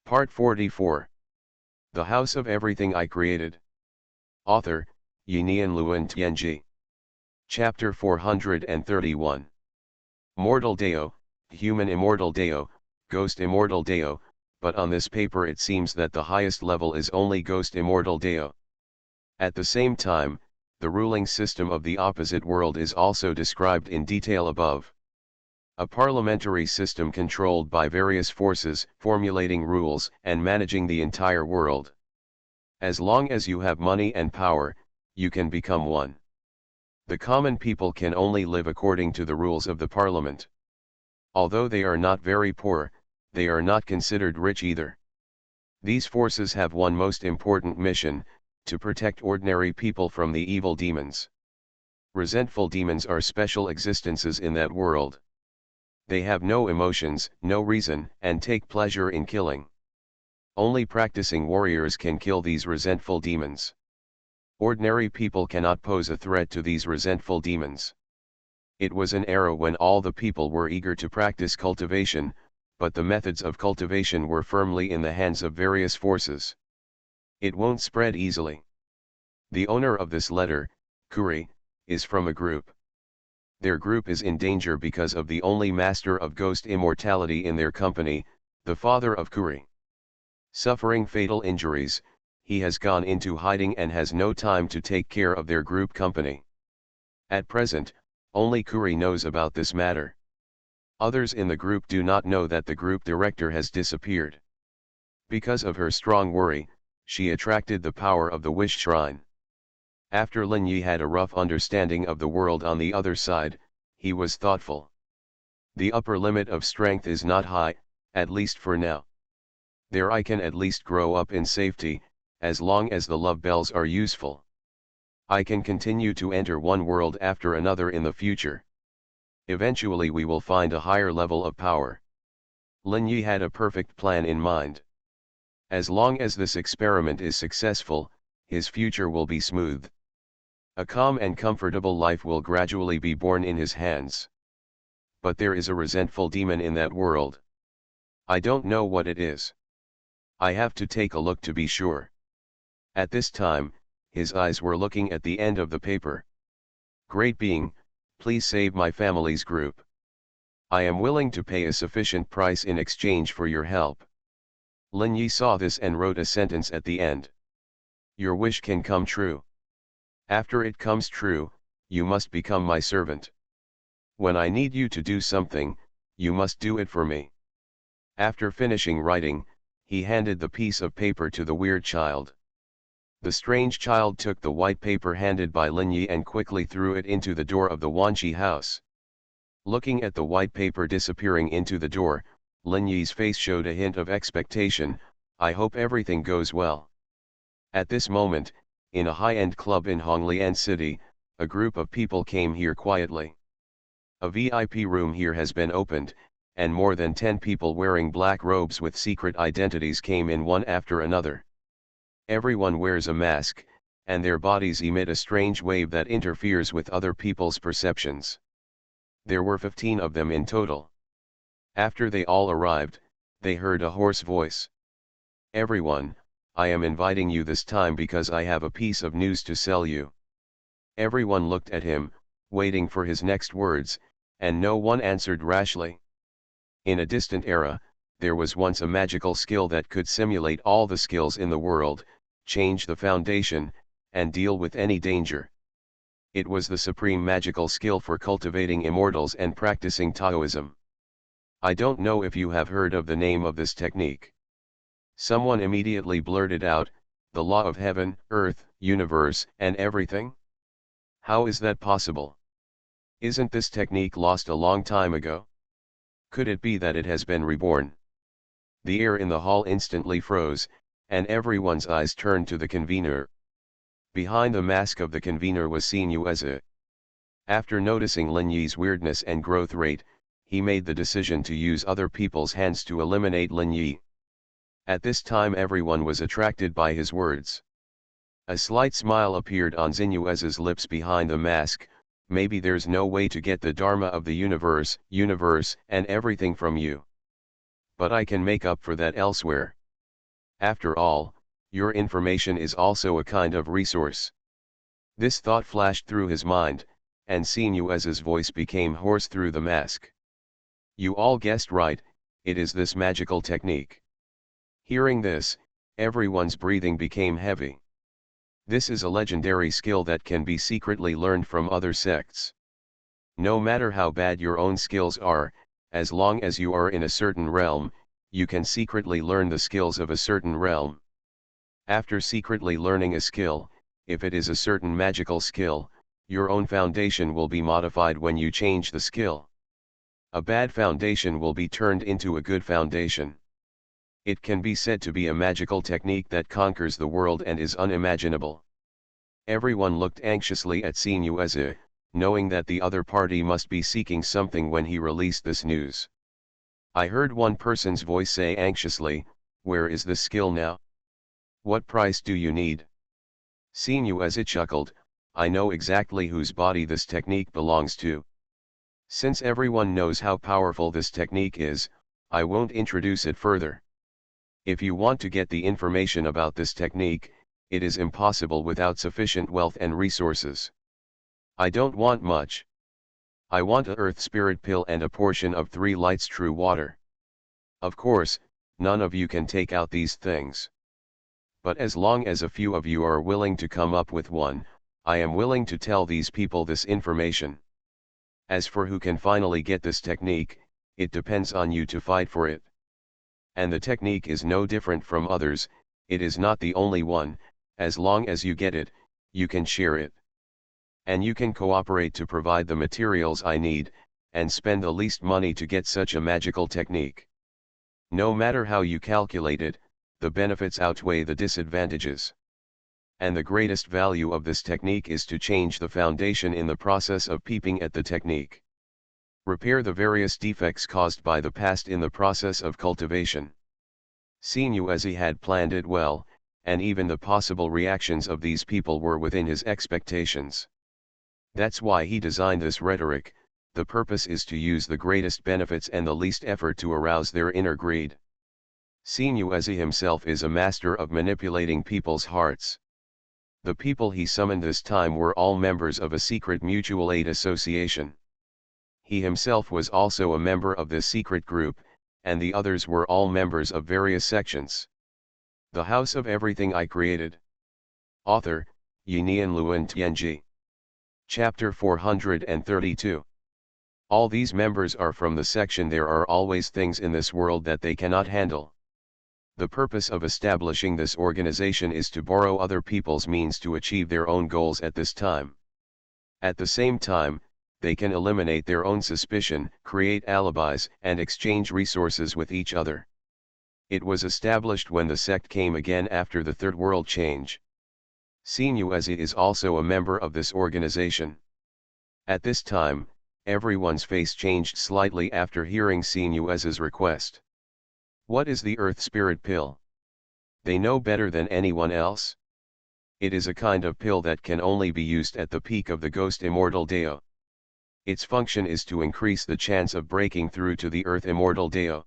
Part 44. The House of Everything I Created. Author, Yinian Luan Tianji. Chapter 431. Mortal Deo, Human Immortal Deo, Ghost Immortal Deo, but on this paper it seems that the highest level is only Ghost Immortal Deo. At the same time, the ruling system of the opposite world is also described in detail above. A parliamentary system controlled by various forces, formulating rules and managing the entire world. As long as you have money and power, you can become one. The common people can only live according to the rules of the parliament. Although they are not very poor, they are not considered rich either. These forces have one most important mission, to protect ordinary people from the evil demons. Resentful demons are special existences in that world. They have no emotions, no reason, and take pleasure in killing. Only practicing warriors can kill these resentful demons. Ordinary people cannot pose a threat to these resentful demons. It was an era when all the people were eager to practice cultivation, but the methods of cultivation were firmly in the hands of various forces. It won't spread easily. The owner of this letter, Kuri, is from a group. Their group is in danger because of the only master of ghost immortality in their company, the father of Kuri. Suffering fatal injuries, he has gone into hiding and has no time to take care of their group company. At present, only Kuri knows about this matter. Others in the group do not know that the group director has disappeared. Because of her strong worry, she attracted the power of the Wish Shrine. After Lin Yi had a rough understanding of the world on the other side, he was thoughtful. The upper limit of strength is not high, at least for now. There I can at least grow up in safety, as long as the love bells are useful. I can continue to enter one world after another in the future. Eventually we will find a higher level of power. Lin Yi had a perfect plan in mind. As long as this experiment is successful, his future will be smooth. A calm and comfortable life will gradually be born in his hands. But there is a resentful demon in that world. I don't know what it is. I have to take a look to be sure. At this time, his eyes were looking at the end of the paper. Great being, please save my family's group. I am willing to pay a sufficient price in exchange for your help. Lin Yi saw this and wrote a sentence at the end. Your wish can come true. After it comes true, you must become my servant. When I need you to do something, you must do it for me. After finishing writing, he handed the piece of paper to the weird child. The strange child took the white paper handed by Lin Yi and quickly threw it into the door of the Wanqi house. Looking at the white paper disappearing into the door, Lin Yi's face showed a hint of expectation. I hope everything goes well. At this moment, in a high-end club in Honglian City, a group of people came here quietly. A VIP room here has been opened, and more than 10 people wearing black robes with secret identities came in one after another. Everyone wears a mask, and their bodies emit a strange wave that interferes with other people's perceptions. There were 15 of them in total. After they all arrived, they heard a hoarse voice. Everyone, I am inviting you this time because I have a piece of news to sell you. Everyone looked at him, waiting for his next words, and no one answered rashly. In a distant era, there was once a magical skill that could simulate all the skills in the world, change the foundation, and deal with any danger. It was the supreme magical skill for cultivating immortals and practicing Taoism. I don't know if you have heard of the name of this technique. Someone immediately blurted out, the law of heaven, earth, universe, and everything? How is that possible? Isn't this technique lost a long time ago? Could it be that it has been reborn? The air in the hall instantly froze, and everyone's eyes turned to the convener. Behind the mask of the convener was seen Yueze. After noticing Lin Yi's weirdness and growth rate, he made the decision to use other people's hands to eliminate Lin Yi. At this time everyone was attracted by his words. A slight smile appeared on Xinyuez's lips behind the mask. Maybe there's no way to get the Dharma of the universe, and everything from you. But I can make up for that elsewhere. After all, your information is also a kind of resource. This thought flashed through his mind, and Xuanhuan's voice became hoarse through the mask. You all guessed right, it is this magical technique. Hearing this, everyone's breathing became heavy. This is a legendary skill that can be secretly learned from other sects. No matter how bad your own skills are, as long as you are in a certain realm, you can secretly learn the skills of a certain realm. After secretly learning a skill, if it is a certain magical skill, your own foundation will be modified when you change the skill. A bad foundation will be turned into a good foundation. It can be said to be a magical technique that conquers the world and is unimaginable. Everyone looked anxiously at Xuanhuan, knowing that the other party must be seeking something when he released this news. I heard one person's voice say anxiously, "Where is this skill now? What price do you need?" Xuanhuan chuckled, "I know exactly whose body this technique belongs to. Since everyone knows how powerful this technique is, I won't introduce it further. If you want to get the information about this technique, it is impossible without sufficient wealth and resources. I don't want much. I want a earth spirit pill and a portion of 3 lights true water. Of course, none of you can take out these things. But as long as a few of you are willing to come up with one, I am willing to tell these people this information. As for who can finally get this technique, it depends on you to fight for it. And the technique is no different from others, it is not the only one, as long as you get it, you can share it. And you can cooperate to provide the materials I need, and spend the least money to get such a magical technique. No matter how you calculate it, the benefits outweigh the disadvantages. And the greatest value of this technique is to change the foundation in the process of peeping at the technique. Repair the various defects caused by the past in the process of cultivation. Xuanhuan had planned it well, and even the possible reactions of these people were within his expectations. That's why he designed this rhetoric. The purpose is to use the greatest benefits and the least effort to arouse their inner greed. Xuanhuan himself is a master of manipulating people's hearts. The people he summoned this time were all members of a secret mutual aid association. He himself was also a member of this secret group, and the others were all members of various sections. The House of Everything I Created. Author, Yinian Luan Tianji. Chapter 432. All these members are from the section There are always things in this world that they cannot handle. The purpose of establishing this organization is to borrow other people's means to achieve their own goals at this time. At the same time, they can eliminate their own suspicion, create alibis, and exchange resources with each other. It was established when the sect came again after the Third World Change. Xuanhuan is also a member of this organization. At this time, everyone's face changed slightly after hearing Xuanhuan's request. What is the Earth Spirit Pill? They know better than anyone else. It is a kind of pill that can only be used at the peak of the Ghost Immortal Dao. Its function is to increase the chance of breaking through to the Earth Immortal Dao.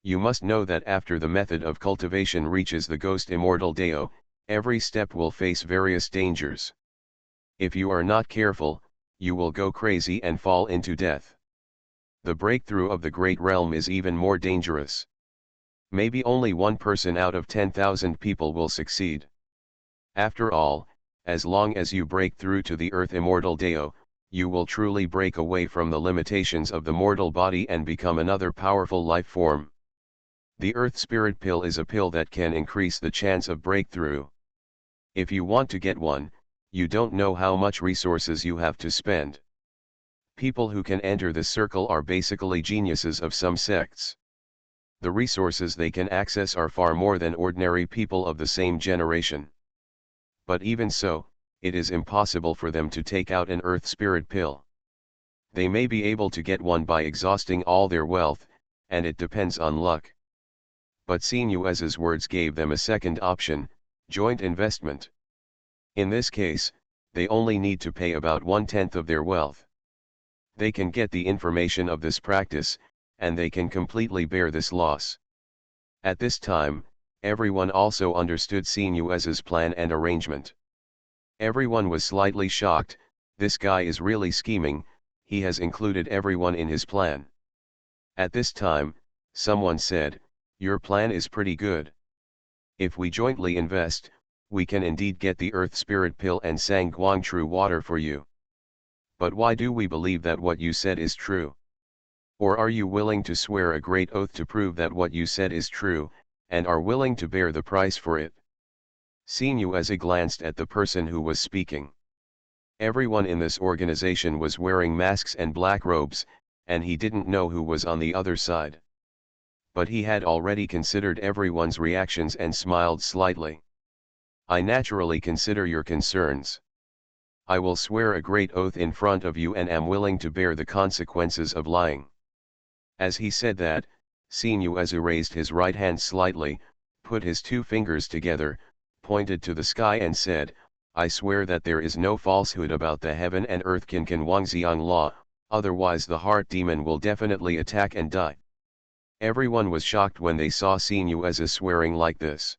You must know that after the method of cultivation reaches the Ghost Immortal Dao, every step will face various dangers. If you are not careful, you will go crazy and fall into death. The breakthrough of the Great Realm is even more dangerous. Maybe only 1 person out of 10,000 people will succeed. After all, as long as you break through to the Earth Immortal Dao, you will truly break away from the limitations of the mortal body and become another powerful life form. The Earth Spirit Pill is a pill that can increase the chance of breakthrough. If you want to get one, you don't know how much resources you have to spend. People who can enter this circle are basically geniuses of some sects. The resources they can access are far more than ordinary people of the same generation. But even so, it is impossible for them to take out an Earth Spirit Pill. They may be able to get one by exhausting all their wealth, and it depends on luck. But Xuanhuan's words gave them a second option, joint investment. In this case, they only need to pay about 1/10 of their wealth. They can get the information of this practice, and they can completely bear this loss. At this time, Everyone also understood Xuanhuan's plan and arrangement. Everyone was slightly shocked. This guy is really scheming, he has included everyone in his plan. At this time, someone said, "Your plan is pretty good. If we jointly invest, we can indeed get the Earth Spirit Pill and Sangguang True Water for you. But why do we believe that what you said is true? Or are you willing to swear a great oath to prove that what you said is true, and are willing to bear the price for it?" Xuanhuan glanced at the person who was speaking. Everyone in this organization was wearing masks and black robes, and he didn't know who was on the other side. But he had already considered everyone's reactions and smiled slightly. "I naturally consider your concerns. I will swear a great oath in front of you and am willing to bear the consequences of lying." As he said that, Xuanhuan raised his right hand slightly, put his two fingers together, pointed to the sky and said, "I swear that there is no falsehood about the heaven and earth Qin Wangxiang law, otherwise the heart demon will definitely attack and die." Everyone was shocked when they saw Xuanhuan swearing like this.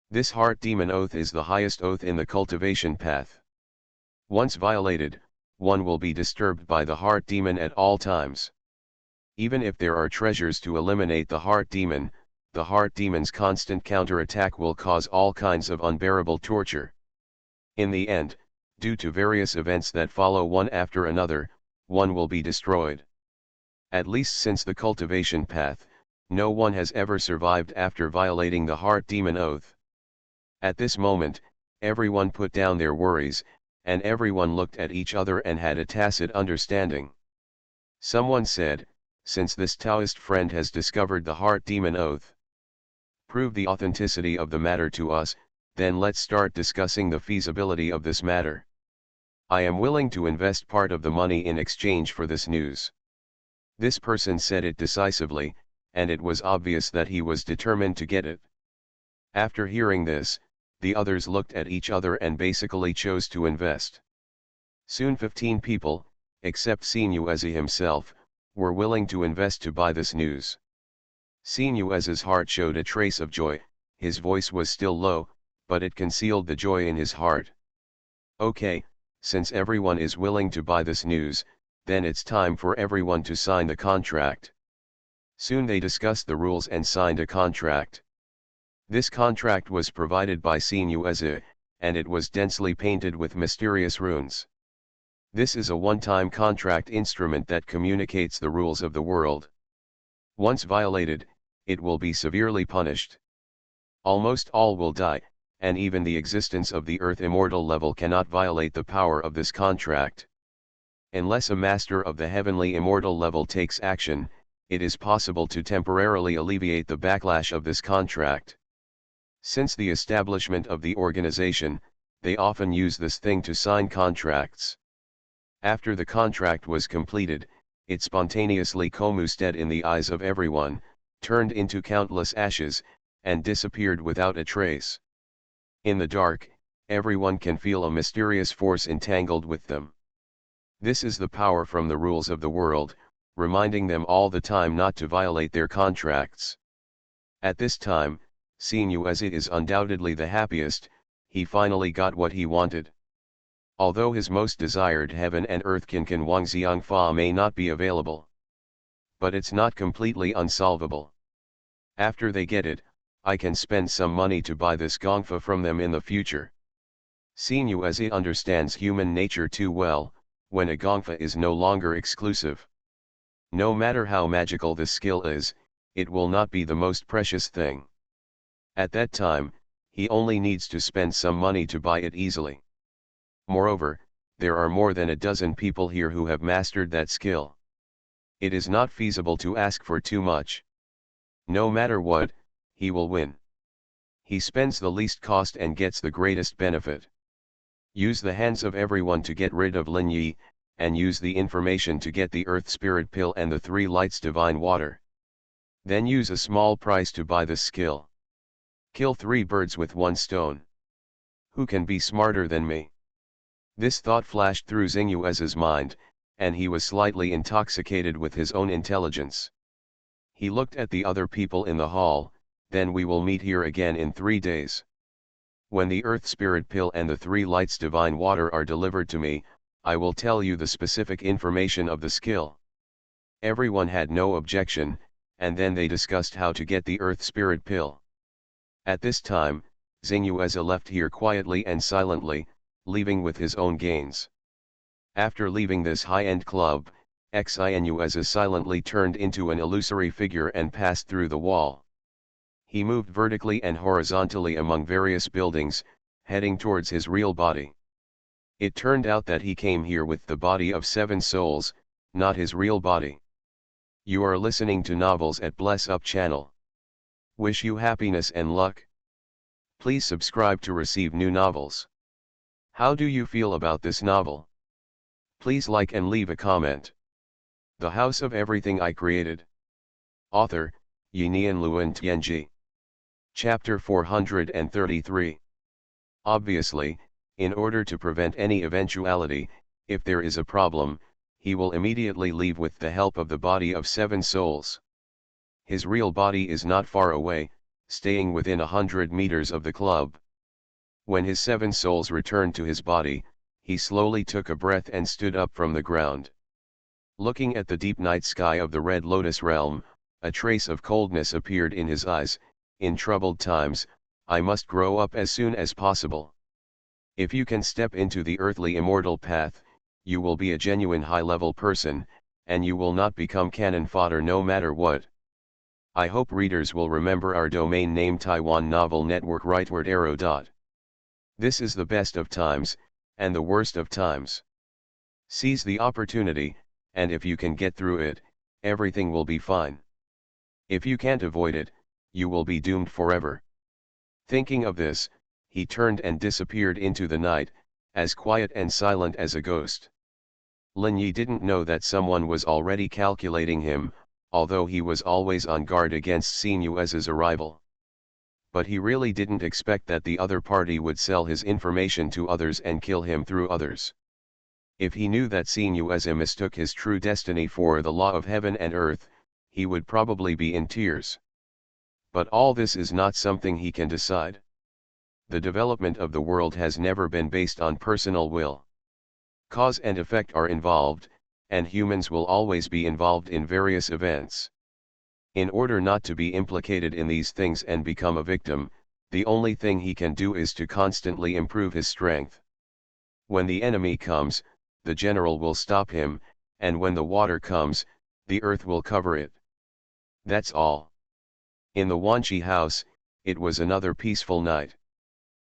This heart demon oath is the highest oath in the cultivation path. Once violated, one will be disturbed by the heart demon at all times. Even if there are treasures to eliminate the heart demon's constant counterattack will cause all kinds of unbearable torture. In the end, due to various events that follow one after another, one will be destroyed. At least since the cultivation path, no one has ever survived after violating the heart demon oath. At this moment, everyone put down their worries, and everyone looked at each other and had a tacit understanding. Someone said, "Since this Taoist friend has discovered the heart demon oath, prove the authenticity of the matter to us, then let's start discussing the feasibility of this matter. I am willing to invest part of the money in exchange for this news." This person said it decisively, and it was obvious that he was determined to get it. After hearing this, the others looked at each other and basically chose to invest. Soon 15 people, except Xuanhuan himself, were willing to invest to buy this news. Xuanhuan's heart showed a trace of joy, his voice was still low, but it concealed the joy in his heart. "Okay, since everyone is willing to buy this news, then it's time for everyone to sign the contract." Soon they discussed the rules and signed a contract. This contract was provided by Xuanhuan, and it was densely painted with mysterious runes. This is a one-time contract instrument that communicates the rules of the world. Once violated, it will be severely punished. Almost all will die, and even the existence of the Earth Immortal level cannot violate the power of this contract. Unless a master of the Heavenly Immortal level takes action, it is possible to temporarily alleviate the backlash of this contract. Since the establishment of the organization, they often use this thing to sign contracts. After the contract was completed, it spontaneously commusted in the eyes of everyone, turned into countless ashes, and disappeared without a trace. In the dark, everyone can feel a mysterious force entangled with them. This is the power from the rules of the world, reminding them all the time not to violate their contracts. At this time, Xuanhuan is undoubtedly the happiest, he finally got what he wanted. Although his most desired heaven and earth Qin Wangxiang Fa may not be available. But it's not completely unsolvable. After they get it, I can spend some money to buy this Gongfa from them in the future. Xuanhuan understands human nature too well, when a Gongfa is no longer exclusive. No matter how magical this skill is, it will not be the most precious thing. At that time, he only needs to spend some money to buy it easily. Moreover, there are more than a dozen people here who have mastered that skill. It is not feasible to ask for too much. No matter what, he will win. He spends the least cost and gets the greatest benefit. Use the hands of everyone to get rid of Lin Yi, and use the information to get the Earth Spirit Pill and the 3 Lights Divine Water. Then use a small price to buy this skill. Kill 3 birds with 1 stone. Who can be smarter than me? This thought flashed through Xuanhuan's mind, and he was slightly intoxicated with his own intelligence. He looked at the other people in the hall, then we will meet here again in 3 days. When the Earth Spirit Pill and the 3 Lights Divine Water are delivered to me, I will tell you the specific information of the skill. Everyone had no objection, and then they discussed how to get the Earth Spirit Pill. At this time, Xingyueza left here quietly and silently, leaving with his own gains. After leaving this high-end club, Xingyueza silently turned into an illusory figure and passed through the wall. He moved vertically and horizontally among various buildings, heading towards his real body. It turned out that he came here with the body of 7 souls, not his real body. You are listening to Novels at Bless Up channel. Wish you happiness and luck. Please subscribe to receive new novels. How do you feel about this novel? Please like and leave a comment. The House of Everything I Created. Author, Yinian Luan Tianji. Chapter 433. Obviously, in order to prevent any eventuality, if there is a problem, he will immediately leave with the help of the body of 7 souls. His real body is not far away, staying within 100 meters of the club. When his 7 souls returned to his body, he slowly took a breath and stood up from the ground. Looking at the deep night sky of the Red Lotus realm, a trace of coldness appeared in his eyes. In troubled times, I must grow up as soon as possible. If you can step into the earthly immortal path, you will be a genuine high-level person, and you will not become cannon fodder no matter what. I hope readers will remember our domain name Taiwan Novel Network rightward arrow. This is the best of times, and the worst of times. Seize the opportunity, and if you can get through it, everything will be fine. If you can't avoid it, you will be doomed forever. Thinking of this, he turned and disappeared into the night, as quiet and silent as a ghost. Lin Yi didn't know that someone was already calculating him, although he was always on guard against Xingyueza's arrival. But he really didn't expect that the other party would sell his information to others and kill him through others. If he knew that Xingyueza mistook his true destiny for the law of heaven and earth, he would probably be in tears. But all this is not something he can decide. The development of the world has never been based on personal will. Cause and effect are involved, and humans will always be involved in various events. In order not to be implicated in these things and become a victim, the only thing he can do is to constantly improve his strength. When the enemy comes, the general will stop him, and when the water comes, the earth will cover it. That's all. In the Wanqi house, it was another peaceful night.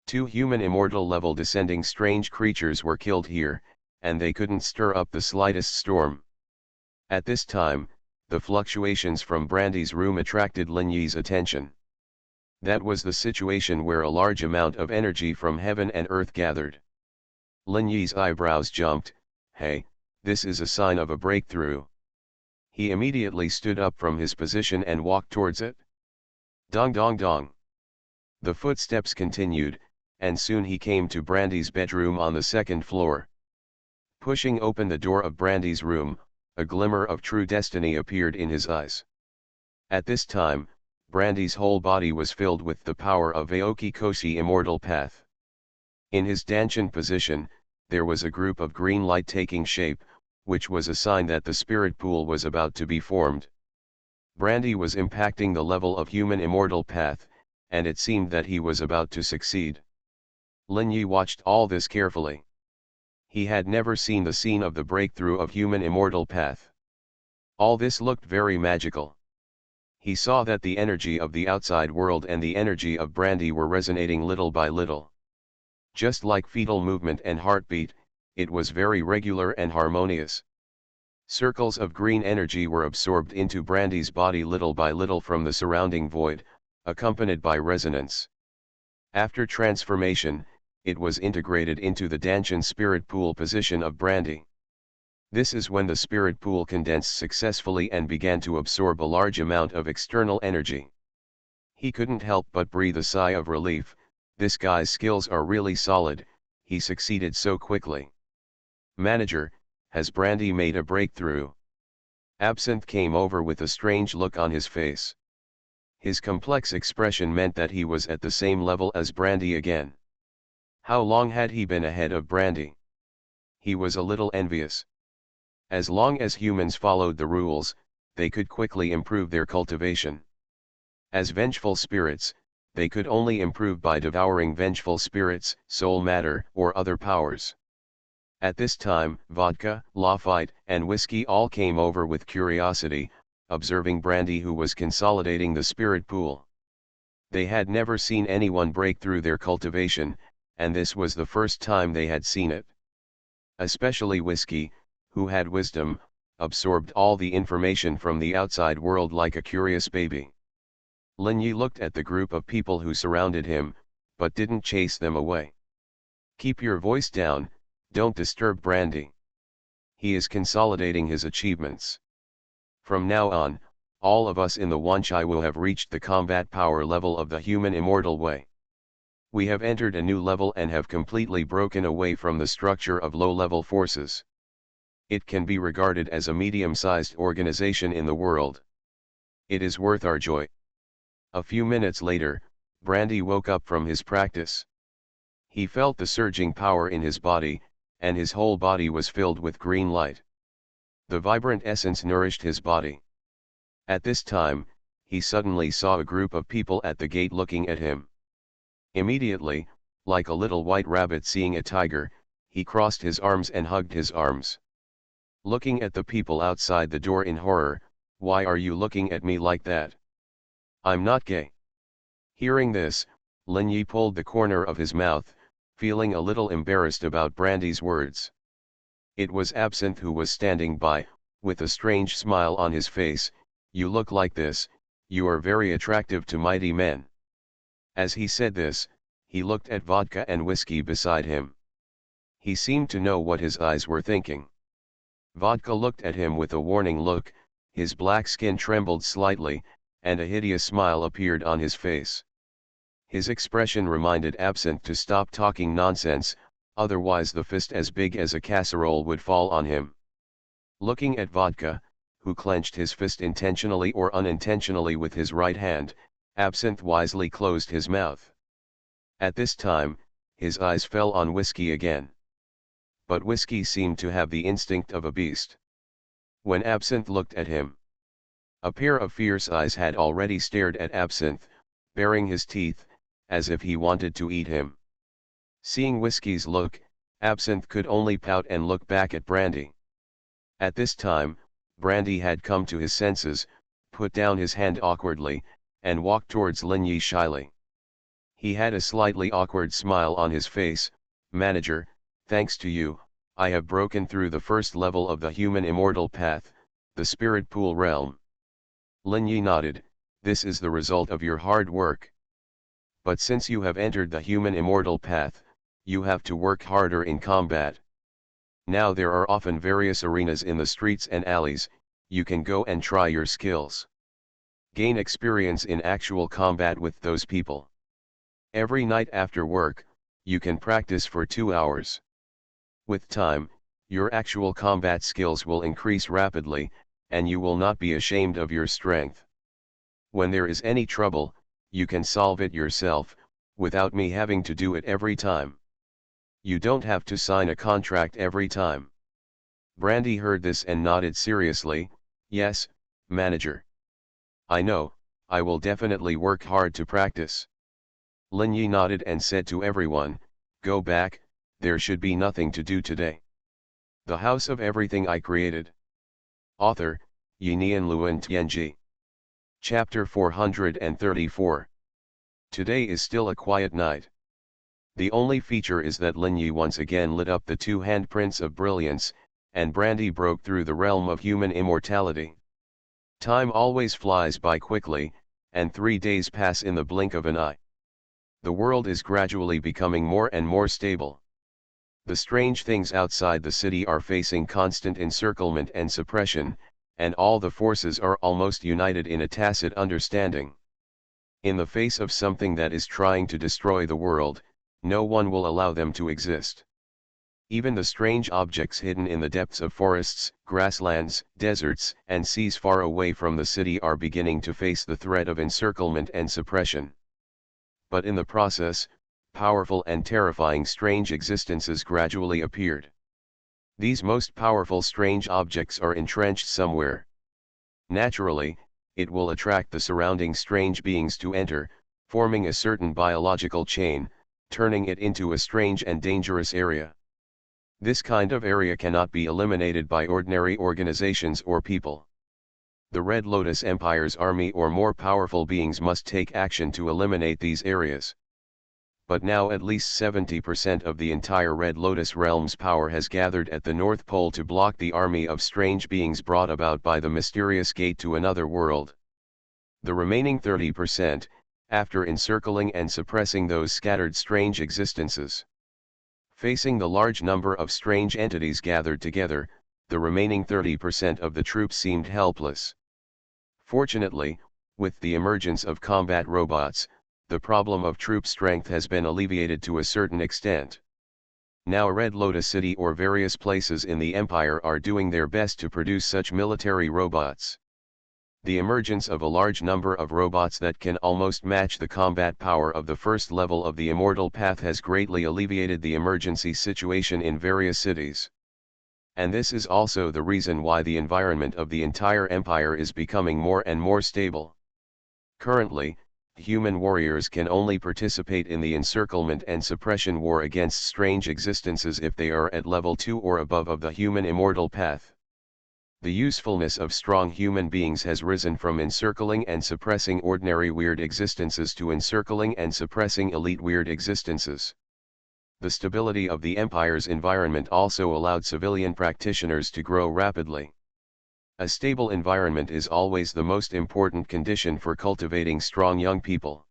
2 human immortal level descending strange creatures were killed here, and they couldn't stir up the slightest storm. At this time, the fluctuations from Brandy's room attracted Lin Yi's attention. That was the situation where a large amount of energy from heaven and earth gathered. Lin Yi's eyebrows jumped. Hey, this is a sign of a breakthrough. He immediately stood up from his position and walked towards it. Dong dong dong. The footsteps continued, and soon he came to Brandy's bedroom on the 2nd floor. Pushing open the door of Brandy's room, a glimmer of true destiny appeared in his eyes. At this time, Brandy's whole body was filled with the power of Aoki Koshi immortal path. In his Danshin position, there was a group of green light taking shape, which was a sign that the spirit pool was about to be formed. Brandy was impacting the level of human immortal path, and it seemed that he was about to succeed. Lin Yi watched all this carefully. He had never seen the scene of the breakthrough of human immortal path. All this looked very magical. He saw that the energy of the outside world and the energy of Brandy were resonating little by little. Just like fetal movement and heartbeat, it was very regular and harmonious. Circles of green energy were absorbed into Brandy's body little by little from the surrounding void, accompanied by resonance. After transformation, it was integrated into the Danshin spirit pool position of Brandy. This is when the spirit pool condensed successfully and began to absorb a large amount of external energy. He couldn't help but breathe a sigh of relief. This guy's skills are really solid, he succeeded so quickly. Manager, has Brandy made a breakthrough? Absinthe came over with a strange look on his face. His complex expression meant that he was at the same level as Brandy again. How long had he been ahead of Brandy? He was a little envious. As long as humans followed the rules, they could quickly improve their cultivation. As vengeful spirits, they could only improve by devouring vengeful spirits, soul matter, or other powers. At this time, vodka, Lafite, and whiskey all came over with curiosity, observing Brandy, who was consolidating the spirit pool. They had never seen anyone break through their cultivation, and this was the first time they had seen it. Especially whiskey, who had wisdom, absorbed all the information from the outside world like a curious baby. Lin Yi looked at the group of people who surrounded him, but didn't chase them away. Keep your voice down, don't disturb Brandy. He is consolidating his achievements. From now on, all of us in the Wanchai will have reached the combat power level of the human immortal way. We have entered a new level and have completely broken away from the structure of low-level forces. It can be regarded as a medium-sized organization in the world. It is worth our joy. A few minutes later, Brandy woke up from his practice. He felt the surging power in his body, and his whole body was filled with green light. The vibrant essence nourished his body. At this time, he suddenly saw a group of people at the gate looking at him. Immediately, like a little white rabbit seeing a tiger, he crossed his arms and hugged his arms. Looking at the people outside the door in horror, "Why are you looking at me like that? I'm not gay." Hearing this, Lin Yi pulled the corner of his mouth, feeling a little embarrassed about Brandy's words. It was Absinthe who was standing by, with a strange smile on his face. "You look like this, you are very attractive to mighty men." As he said this, he looked at vodka and whiskey beside him. He seemed to know what his eyes were thinking. Vodka looked at him with a warning look, his black skin trembled slightly, and a hideous smile appeared on his face. His expression reminded Absinthe to stop talking nonsense, otherwise the fist as big as a casserole would fall on him. Looking at Vodka, who clenched his fist intentionally or unintentionally with his right hand, Absinthe wisely closed his mouth. At this time, his eyes fell on Whiskey again. But Whiskey seemed to have the instinct of a beast. When Absinthe looked at him, a pair of fierce eyes had already stared at Absinthe, baring his teeth, as if he wanted to eat him. Seeing Whiskey's look, Absinthe could only pout and look back at Brandy. At this time, Brandy had come to his senses, put down his hand awkwardly, and walked towards Lin Yi shyly. He had a slightly awkward smile on his face. "Manager, thanks to you, I have broken through the first level of the human immortal path, the spirit pool realm." Lin Yi nodded. "This is the result of your hard work. But since you have entered the human immortal path, you have to work harder in combat. Now there are often various arenas in the streets and alleys, you can go and try your skills. Gain experience in actual combat with those people. Every night after work, you can practice for 2 hours. With time, your actual combat skills will increase rapidly, and you will not be ashamed of your strength. When there is any trouble, you can solve it yourself, without me having to do it every time. You don't have to sign a contract every time." Brandy heard this and nodded seriously. "Yes, manager. I know, I will definitely work hard to practice." Lin Yi nodded and said to everyone, "Go back, there should be nothing to do today. The House of Everything I Created." Author, Yinian Luan Tianji. Chapter 434. Today is still a quiet night. The only feature is that Lin Yi once again lit up the 2 handprints of brilliance, and Brandy broke through the realm of human immortality. Time always flies by quickly, and 3 days pass in the blink of an eye. The world is gradually becoming more and more stable. The strange things outside the city are facing constant encirclement and suppression, and all the forces are almost united in a tacit understanding. In the face of something that is trying to destroy the world, no one will allow them to exist. Even the strange objects hidden in the depths of forests, grasslands, deserts, and seas far away from the city are beginning to face the threat of encirclement and suppression. But in the process, powerful and terrifying strange existences gradually appeared. These most powerful strange objects are entrenched somewhere. Naturally, it will attract the surrounding strange beings to enter, forming a certain biological chain, turning it into a strange and dangerous area. This kind of area cannot be eliminated by ordinary organizations or people. The Red Lotus Empire's army or more powerful beings must take action to eliminate these areas. But now at least 70% of the entire Red Lotus realm's power has gathered at the North Pole to block the army of strange beings brought about by the mysterious gate to another world. The remaining 30%, after encircling and suppressing those scattered strange existences. Facing the large number of strange entities gathered together, the remaining 30% of the troops seemed helpless. Fortunately, with the emergence of combat robots, the problem of troop strength has been alleviated to a certain extent. Now Red Lotus City or various places in the Empire are doing their best to produce such military robots. The emergence of a large number of robots that can almost match the combat power of the first level of the Immortal Path has greatly alleviated the emergency situation in various cities. And this is also the reason why the environment of the entire empire is becoming more and more stable. Currently, human warriors can only participate in the encirclement and suppression war against strange existences if they are at level 2 or above of the human Immortal Path. The usefulness of strong human beings has risen from encircling and suppressing ordinary weird existences to encircling and suppressing elite weird existences. The stability of the Empire's environment also allowed civilian practitioners to grow rapidly. A stable environment is always the most important condition for cultivating strong young people.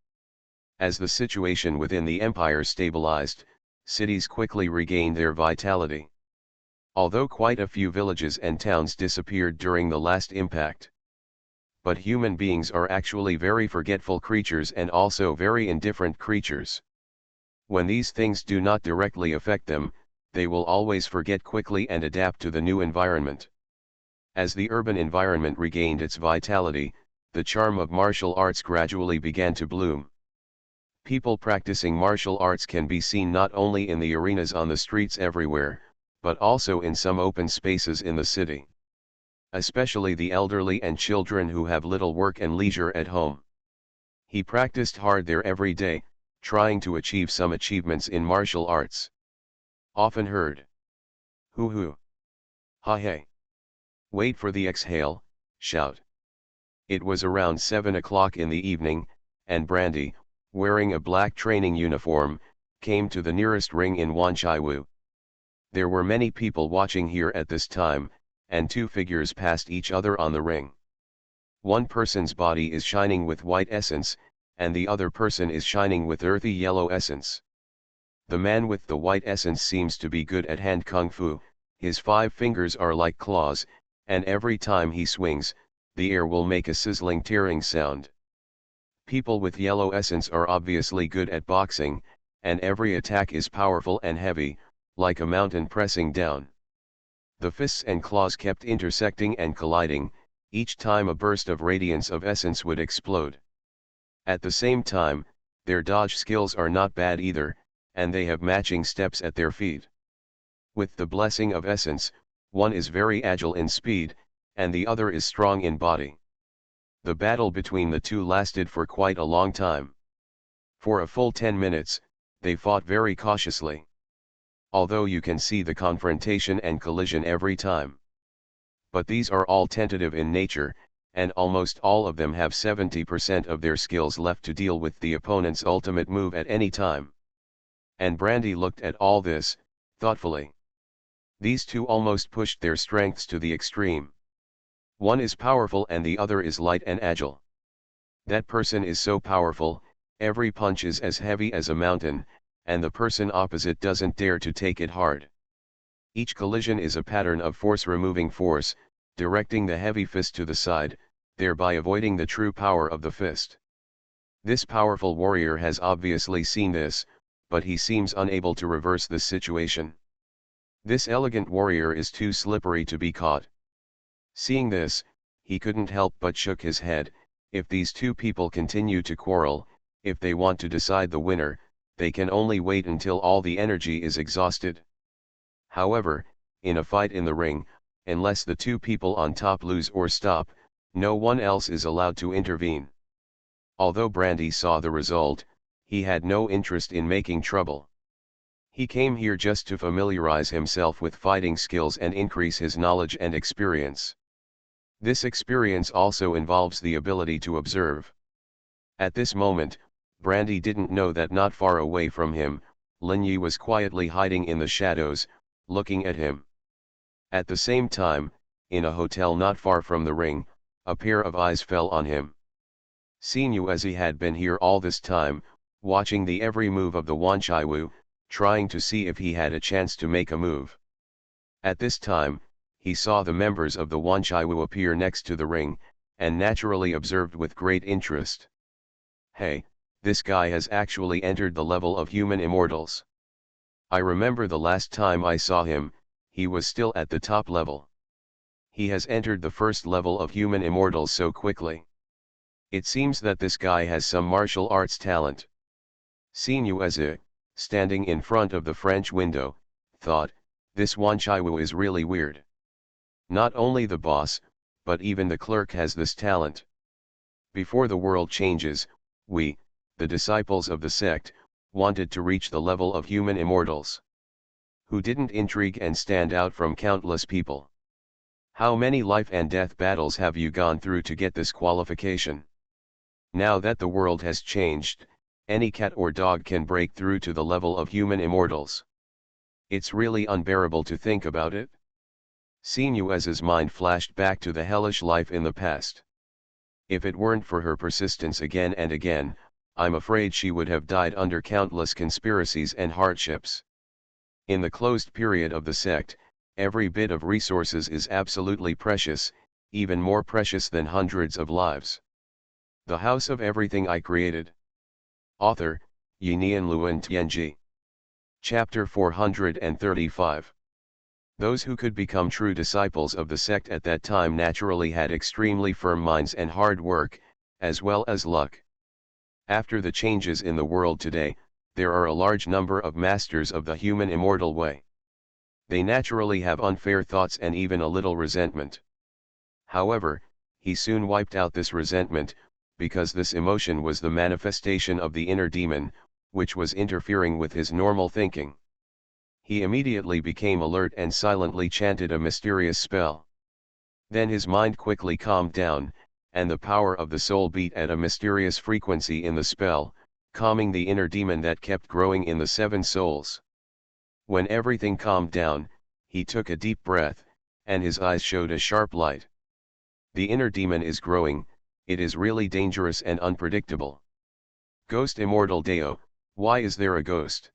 As the situation within the Empire stabilized, cities quickly regained their vitality. Although quite a few villages and towns disappeared during the last impact. But human beings are actually very forgetful creatures and also very indifferent creatures. When these things do not directly affect them, they will always forget quickly and adapt to the new environment. As the urban environment regained its vitality, the charm of martial arts gradually began to bloom. People practicing martial arts can be seen not only in the arenas on the streets everywhere, but also in some open spaces in the city. Especially the elderly and children who have little work and leisure at home. He practiced hard there every day, trying to achieve some achievements in martial arts. Often heard. Hoo hoo. Ha hey. Wait for the exhale, shout. It was around 7 o'clock in the evening, and Brandy, wearing a black training uniform, came to the nearest ring in Wanchaiwu. There were many people watching here at this time, and two figures passed each other on the ring. One person's body is shining with white essence, and the other person is shining with earthy yellow essence. The man with the white essence seems to be good at hand kung fu, his 5 fingers are like claws, and every time he swings, the air will make a sizzling tearing sound. People with yellow essence are obviously good at boxing, and every attack is powerful and heavy, like a mountain pressing down. The fists and claws kept intersecting and colliding, each time a burst of radiance of essence would explode. At the same time, their dodge skills are not bad either, and they have matching steps at their feet. With the blessing of essence, one is very agile in speed, and the other is strong in body. The battle between the two lasted for quite a long time. For a full 10 minutes, they fought very cautiously. Although you can see the confrontation and collision every time. But these are all tentative in nature, and almost all of them have 70% of their skills left to deal with the opponent's ultimate move at any time. And Brandy looked at all this, thoughtfully. These two almost pushed their strengths to the extreme. One is powerful and the other is light and agile. That person is so powerful, every punch is as heavy as a mountain, and the person opposite doesn't dare to take it hard. Each collision is a pattern of force removing force, directing the heavy fist to the side, thereby avoiding the true power of the fist. This powerful warrior has obviously seen this, but he seems unable to reverse the situation. This elegant warrior is too slippery to be caught. Seeing this, he couldn't help but shook his head. If these two people continue to quarrel, if they want to decide the winner, they can only wait until all the energy is exhausted. However, in a fight in the ring, unless the two people on top lose or stop, no one else is allowed to intervene. Although Brandy saw the result, he had no interest in making trouble. He came here just to familiarize himself with fighting skills and increase his knowledge and experience. This experience also involves the ability to observe. At this moment, Brandy didn't know that not far away from him, Lin Yi was quietly hiding in the shadows, looking at him. At the same time, in a hotel not far from the ring, a pair of eyes fell on him. Xuanhuan had been here all this time, watching the every move of the Wanchaiwu, trying to see if he had a chance to make a move. At this time, he saw the members of the Wanchaiwu appear next to the ring, and naturally observed with great interest. Hey, this guy has actually entered the level of human immortals. I remember the last time I saw him, he was still at the top level. He has entered the first level of human immortals so quickly. It seems that this guy has some martial arts talent. Xuanhuan, standing in front of the French window, thought, this Wanchaiwu is really weird. Not only the boss, but even the clerk has this talent. Before the world changes, we, the disciples of the sect, wanted to reach the level of human immortals. Who didn't intrigue and stand out from countless people? How many life and death battles have you gone through to get this qualification? Now that the world has changed, any cat or dog can break through to the level of human immortals. It's really unbearable to think about it. Xuanhuan's mind flashed back to the hellish life in the past. If it weren't for her persistence again and again, I'm afraid she would have died under countless conspiracies and hardships. In the closed period of the sect, every bit of resources is absolutely precious, even more precious than hundreds of lives. The House of Everything I Created. Author, Yinian Luan Tianji. Chapter 435. Those who could become true disciples of the sect at that time naturally had extremely firm minds and hard work, as well as luck. After the changes in the world today, there are a large number of masters of the human immortal way. They naturally have unfair thoughts and even a little resentment. However, he soon wiped out this resentment, because this emotion was the manifestation of the inner demon, which was interfering with his normal thinking. He immediately became alert and silently chanted a mysterious spell. Then his mind quickly calmed down, and the power of the soul beat at a mysterious frequency in the spell, calming the inner demon that kept growing in the 7 souls. When everything calmed down, he took a deep breath, and his eyes showed a sharp light. The inner demon is growing, it is really dangerous and unpredictable. Ghost Immortal Deo, why is there a ghost?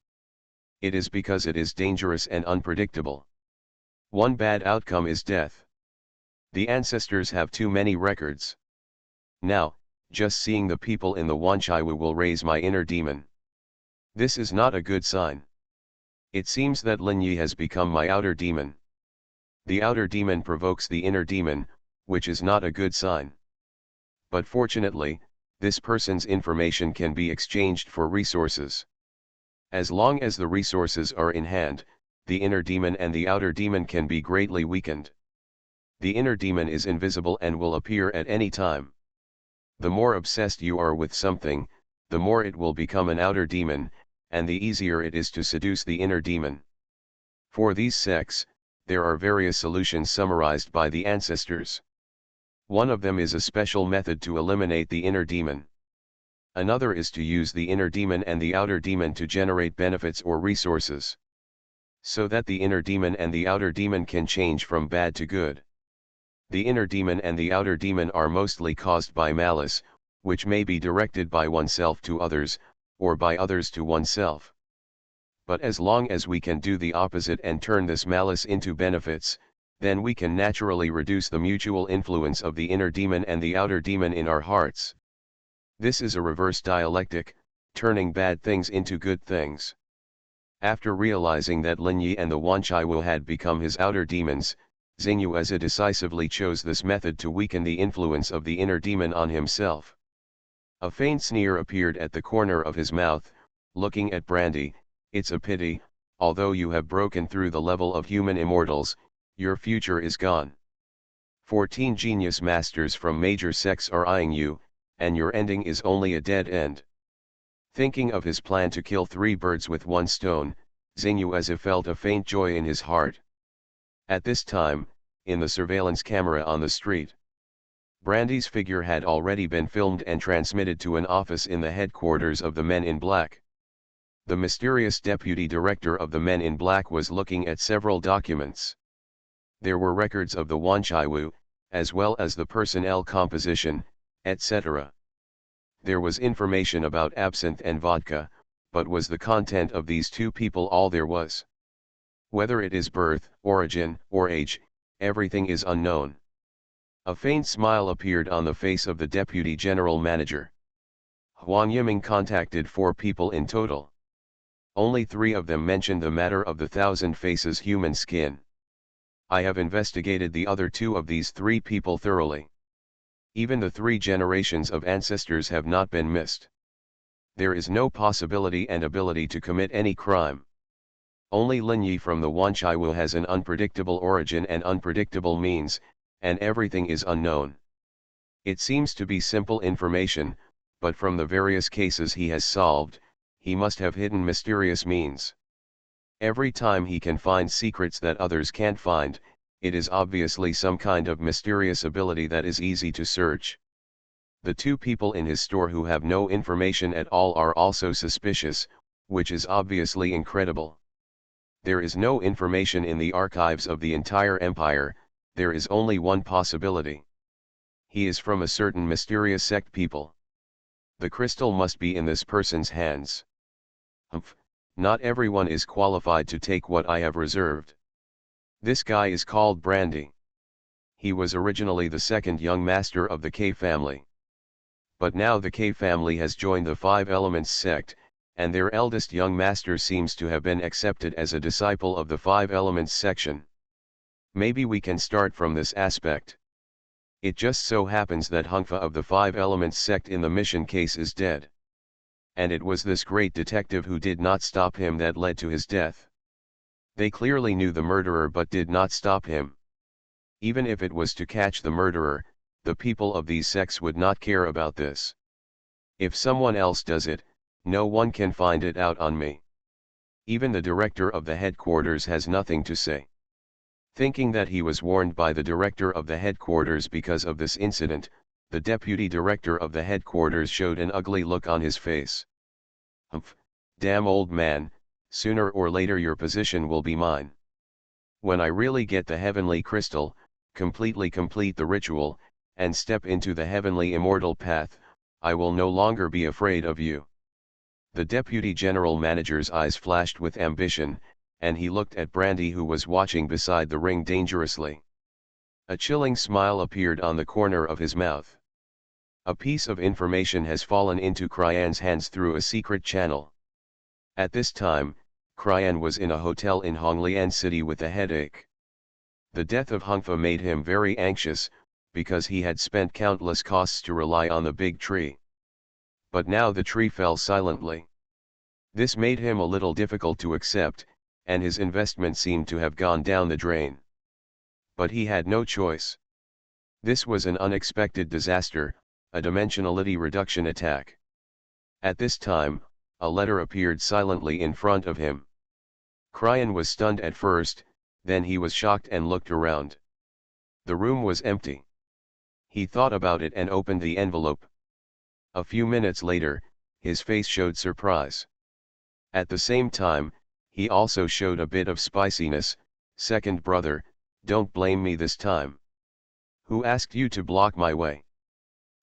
It is because it is dangerous and unpredictable. One bad outcome is death. The ancestors have too many records. Now, just seeing the people in the Wanchaiwu will raise my inner demon. This is not a good sign. It seems that Lin Yi has become my outer demon. The outer demon provokes the inner demon, which is not a good sign. But fortunately, this person's information can be exchanged for resources. As long as the resources are in hand, the inner demon and the outer demon can be greatly weakened. The inner demon is invisible and will appear at any time. The more obsessed you are with something, the more it will become an outer demon, and the easier it is to seduce the inner demon. For these sects, there are various solutions summarized by the ancestors. One of them is a special method to eliminate the inner demon. Another is to use the inner demon and the outer demon to generate benefits or resources, so that the inner demon and the outer demon can change from bad to good. The inner demon and the outer demon are mostly caused by malice, which may be directed by oneself to others, or by others to oneself. But as long as we can do the opposite and turn this malice into benefits, then we can naturally reduce the mutual influence of the inner demon and the outer demon in our hearts. This is a reverse dialectic, turning bad things into good things. After realizing that Lin Yi and the Wanchaiwu had become his outer demons, Xingyueze decisively chose this method to weaken the influence of the inner demon on himself. A faint sneer appeared at the corner of his mouth, looking at Brandy. It's a pity, although you have broken through the level of human immortals, your future is gone. 14 genius masters from major sects are eyeing you, and your ending is only a dead end. Thinking of his plan to kill 3 birds with 1 stone, Xingyueze felt a faint joy in his heart. At this time, in the surveillance camera on the street, Brandy's figure had already been filmed and transmitted to an office in the headquarters of the Men in Black. The mysterious deputy director of the Men in Black was looking at several documents. There were records of the Wanchaiwu, as well as the personnel composition, etc. There was information about absinthe and vodka, but was the content of these 2 people all there was? Whether it is birth, origin, or age, everything is unknown. A faint smile appeared on the face of the deputy general manager. Huang Yiming contacted 4 people in total. Only 3 of them mentioned the matter of the 1,000 faces human skin. I have investigated the other 2 of these 3 people thoroughly. Even the 3 generations of ancestors have not been missed. There is no possibility and ability to commit any crime. Only Lin Yi from the Wanchaiwu has an unpredictable origin and unpredictable means, and everything is unknown. It seems to be simple information, but from the various cases he has solved, he must have hidden mysterious means. Every time he can find secrets that others can't find, it is obviously some kind of mysterious ability that is easy to search. The 2 people in his store who have no information at all are also suspicious, which is obviously incredible. There is no information in the archives of the entire empire. There is only one possibility. He is from a certain mysterious sect people. The crystal must be in this person's hands. Humph, not everyone is qualified to take what I have reserved. This guy is called Brandy. He was originally the 2nd young master of the K family. But now the K family has joined the 5 Elements sect, and their eldest young master seems to have been accepted as a disciple of the 5 Elements section. Maybe we can start from this aspect. It just so happens that Hungfa of the 5 Elements sect in the mission case is dead. And it was this great detective who did not stop him that led to his death. They clearly knew the murderer but did not stop him. Even if it was to catch the murderer, the people of these sects would not care about this. If someone else does it, no one can find it out on me. Even the director of the headquarters has nothing to say. Thinking that he was warned by the director of the headquarters because of this incident, the deputy director of the headquarters showed an ugly look on his face. Humph, damn old man, sooner or later your position will be mine. When I really get the heavenly crystal, completely complete the ritual, and step into the heavenly immortal path, I will no longer be afraid of you. The deputy general manager's eyes flashed with ambition, and he looked at Brandy who was watching beside the ring dangerously. A chilling smile appeared on the corner of his mouth. A piece of information has fallen into Cryan's hands through a secret channel. At this time, Cryan was in a hotel in Honglian City with a headache. The death of Hungfa made him very anxious, because he had spent countless costs to rely on the big tree. But now the tree fell silently. This made him a little difficult to accept, and his investment seemed to have gone down the drain. But he had no choice. This was an unexpected disaster, a dimensionality reduction attack. At this time, a letter appeared silently in front of him. Cryan was stunned at first, then he was shocked and looked around. The room was empty. He thought about it and opened the envelope. A few minutes later, his face showed surprise. At the same time, he also showed a bit of spiciness. Second brother, don't blame me this time. Who asked you to block my way?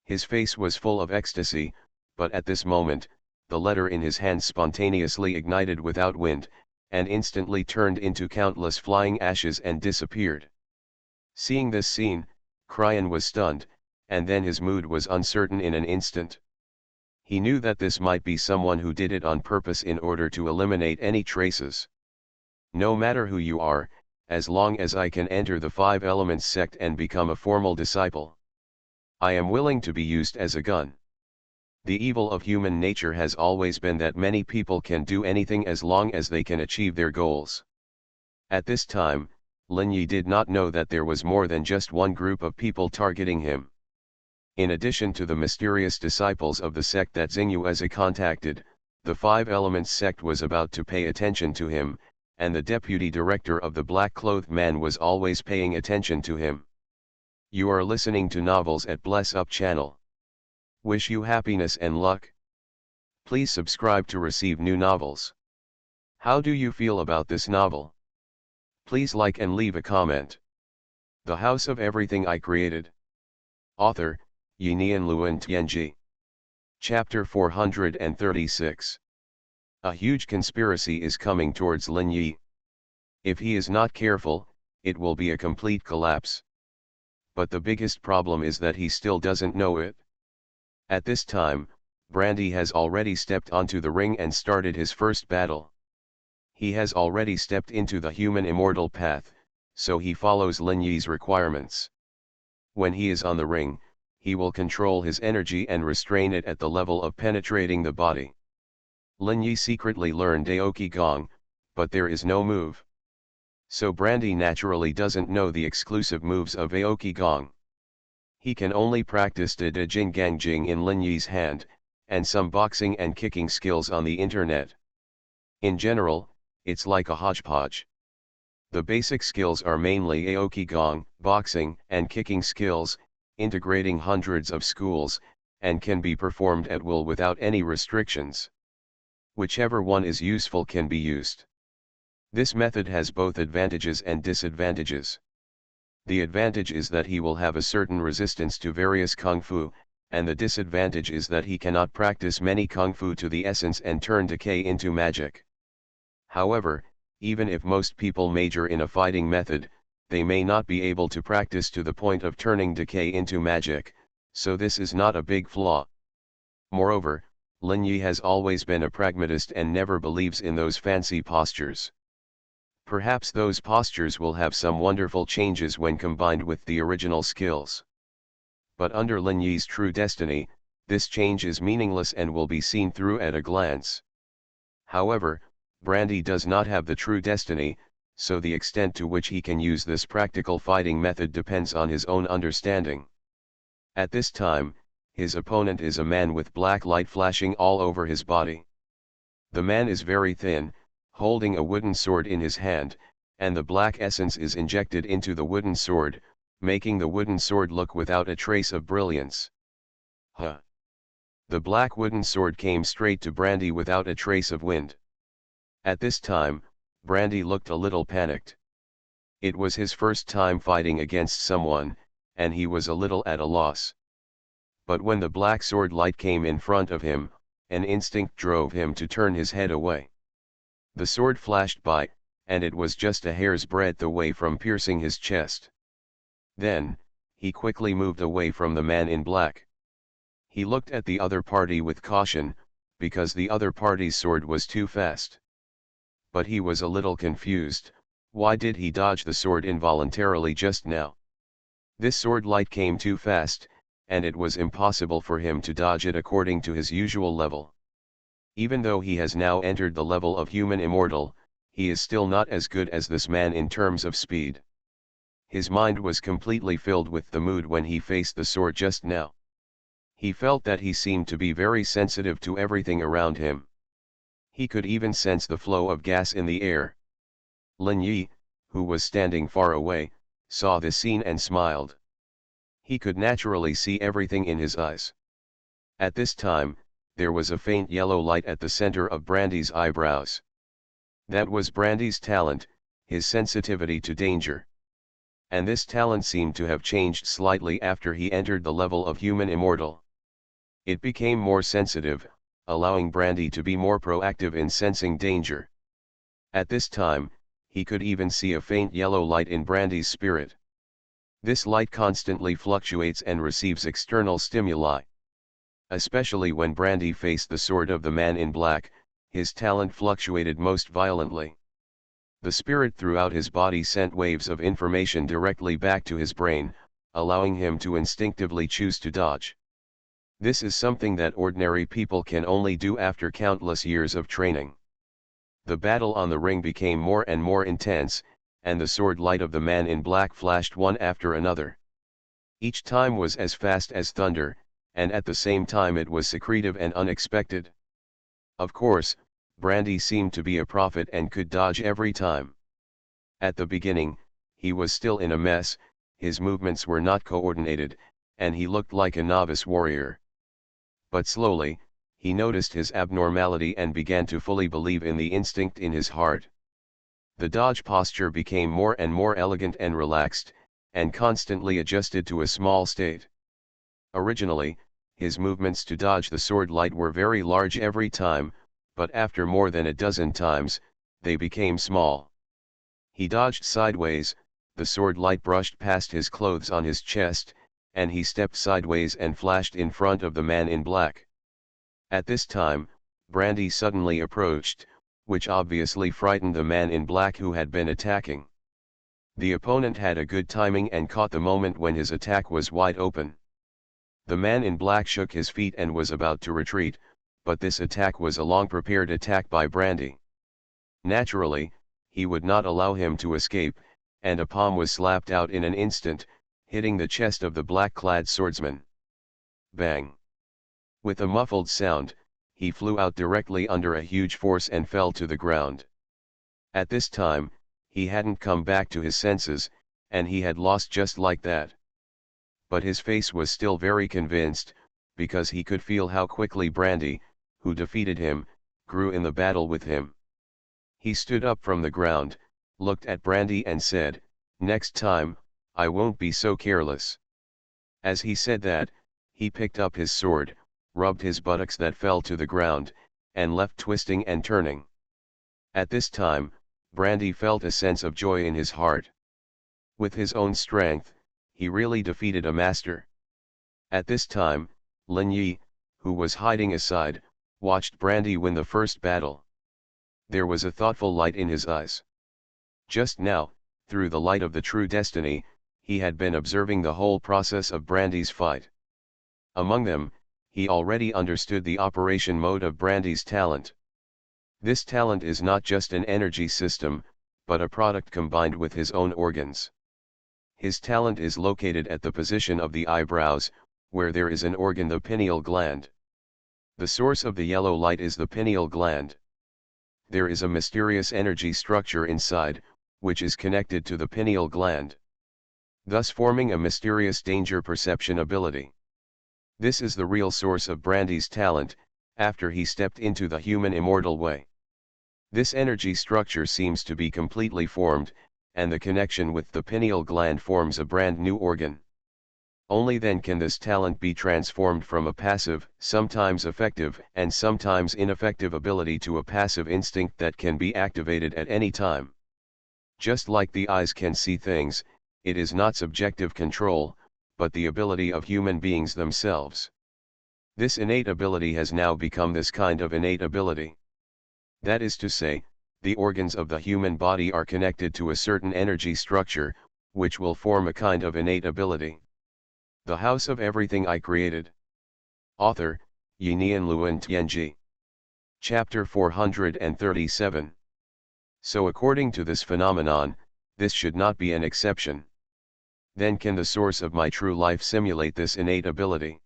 His face was full of ecstasy, but at this moment, the letter in his hand spontaneously ignited without wind, and instantly turned into countless flying ashes and disappeared. Seeing this scene, Cryan was stunned, and then his mood was uncertain in an instant. He knew that this might be someone who did it on purpose in order to eliminate any traces. No matter who you are, as long as I can enter the Five Elements sect and become a formal disciple, I am willing to be used as a gun. The evil of human nature has always been that many people can do anything as long as they can achieve their goals. At this time, Lin Yi did not know that there was more than just one group of people targeting him. In addition to the mysterious disciples of the sect that Xingyueze contacted, the Five Elements sect was about to pay attention to him, and the deputy director of the black-clothed man was always paying attention to him. You are listening to Novels at Bless Up channel. Wish you happiness and luck. Please subscribe to receive new novels. How do you feel about this novel? Please like and leave a comment. The House of Everything I Created. Author, Yinian Luan Tianji. Chapter 436. A huge conspiracy is coming towards Lin Yi. If he is not careful, it will be a complete collapse. But the biggest problem is that he still doesn't know it. At this time, Brandy has already stepped onto the ring and started his first battle. He has already stepped into the human immortal path, so he follows Lin Yi's requirements. When he is on the ring, he will control his energy and restrain it at the level of penetrating the body. Lin Yi secretly learned Aoki Gong, but there is no move. So Brandy naturally doesn't know the exclusive moves of Aoki Gong. He can only practice De Jing Gang Jing in Lin Yi's hand, and some boxing and kicking skills on the internet. In general, it's like a hodgepodge. The basic skills are mainly Aoki Gong, boxing, and kicking skills, integrating hundreds of schools, and can be performed at will without any restrictions. Whichever one is useful can be used. This method has both advantages and disadvantages. The advantage is that he will have a certain resistance to various kung fu, and the disadvantage is that he cannot practice many kung fu to the essence and turn decay into magic. However, even if most people major in a fighting method, they may not be able to practice to the point of turning decay into magic, so this is not a big flaw. Moreover, Lin Yi has always been a pragmatist and never believes in those fancy postures. Perhaps those postures will have some wonderful changes when combined with the original skills. But under Lin Yi's true destiny, this change is meaningless and will be seen through at a glance. However, Brandy does not have the true destiny, so the extent to which he can use this practical fighting method depends on his own understanding. At this time, his opponent is a man with black light flashing all over his body. The man is very thin, holding a wooden sword in his hand, and the black essence is injected into the wooden sword, making the wooden sword look without a trace of brilliance. Huh! The black wooden sword came straight to Brandy without a trace of wind. At this time, Brandy looked a little panicked. It was his first time fighting against someone, and he was a little at a loss. But when the black sword light came in front of him, an instinct drove him to turn his head away. The sword flashed by, and it was just a hair's breadth away from piercing his chest. Then, he quickly moved away from the man in black. He looked at the other party with caution, because the other party's sword was too fast. But he was a little confused. Why did he dodge the sword involuntarily just now? This sword light came too fast, and it was impossible for him to dodge it according to his usual level. Even though he has now entered the level of human immortal, he is still not as good as this man in terms of speed. His mind was completely filled with the mood when he faced the sword just now. He felt that he seemed to be very sensitive to everything around him. He could even sense the flow of gas in the air. Lin Yi, who was standing far away, saw this scene and smiled. He could naturally see everything in his eyes. At this time, there was a faint yellow light at the center of Brandy's eyebrows. That was Brandy's talent, his sensitivity to danger. And this talent seemed to have changed slightly after he entered the level of human immortal. It became more sensitive, allowing Brandy to be more proactive in sensing danger. At this time, he could even see a faint yellow light in Brandy's spirit. This light constantly fluctuates and receives external stimuli. Especially when Brandy faced the sword of the man in black, his talent fluctuated most violently. The spirit throughout his body sent waves of information directly back to his brain, allowing him to instinctively choose to dodge. This is something that ordinary people can only do after countless years of training. The battle on the ring became more and more intense, and the sword light of the man in black flashed one after another. Each time was as fast as thunder, and at the same time it was secretive and unexpected. Of course, Brandy seemed to be a prophet and could dodge every time. At the beginning, he was still in a mess, his movements were not coordinated, and he looked like a novice warrior. But slowly, he noticed his abnormality and began to fully believe in the instinct in his heart. The dodge posture became more and more elegant and relaxed, and constantly adjusted to a small state. Originally, his movements to dodge the sword light were very large every time, but after more than a dozen times, they became small. He dodged sideways, the sword light brushed past his clothes on his chest, and he stepped sideways and flashed in front of the man in black. At this time, Brandy suddenly approached, which obviously frightened the man in black who had been attacking. The opponent had a good timing and caught the moment when his attack was wide open. The man in black shook his feet and was about to retreat, but this attack was a long-prepared attack by Brandy. Naturally, he would not allow him to escape, and a palm was slapped out in an instant, hitting the chest of the black-clad swordsman. Bang! With a muffled sound, he flew out directly under a huge force and fell to the ground. At this time, he hadn't come back to his senses, and he had lost just like that. But his face was still very convinced, because he could feel how quickly Brandy, who defeated him, grew in the battle with him. He stood up from the ground, looked at Brandy and said, "Next time, I won't be so careless." As he said that, he picked up his sword, rubbed his buttocks that fell to the ground, and left twisting and turning. At this time, Brandy felt a sense of joy in his heart. With his own strength, he really defeated a master. At this time, Lin Yi, who was hiding aside, watched Brandy win the first battle. There was a thoughtful light in his eyes. Just now, through the light of the true destiny, he had been observing the whole process of Brandy's fight. Among them, he already understood the operation mode of Brandy's talent. This talent is not just an energy system, but a product combined with his own organs. His talent is located at the position of the eyebrows, where there is an organ, the pineal gland. The source of the yellow light is the pineal gland. There is a mysterious energy structure inside, which is connected to the pineal gland, thus forming a mysterious danger perception ability. This is the real source of Brandy's talent, after he stepped into the human immortal way. This energy structure seems to be completely formed, and the connection with the pineal gland forms a brand new organ. Only then can this talent be transformed from a passive, sometimes effective and sometimes ineffective ability to a passive instinct that can be activated at any time. Just like the eyes can see things, it is not subjective control, but the ability of human beings themselves. This innate ability has now become this kind of innate ability. That is to say, the organs of the human body are connected to a certain energy structure, which will form a kind of innate ability. The House of Everything I Created. Author, Yinian Luan Tianji. Chapter 437. So according to this phenomenon, this should not be an exception. Then can the source of my true life simulate this innate ability?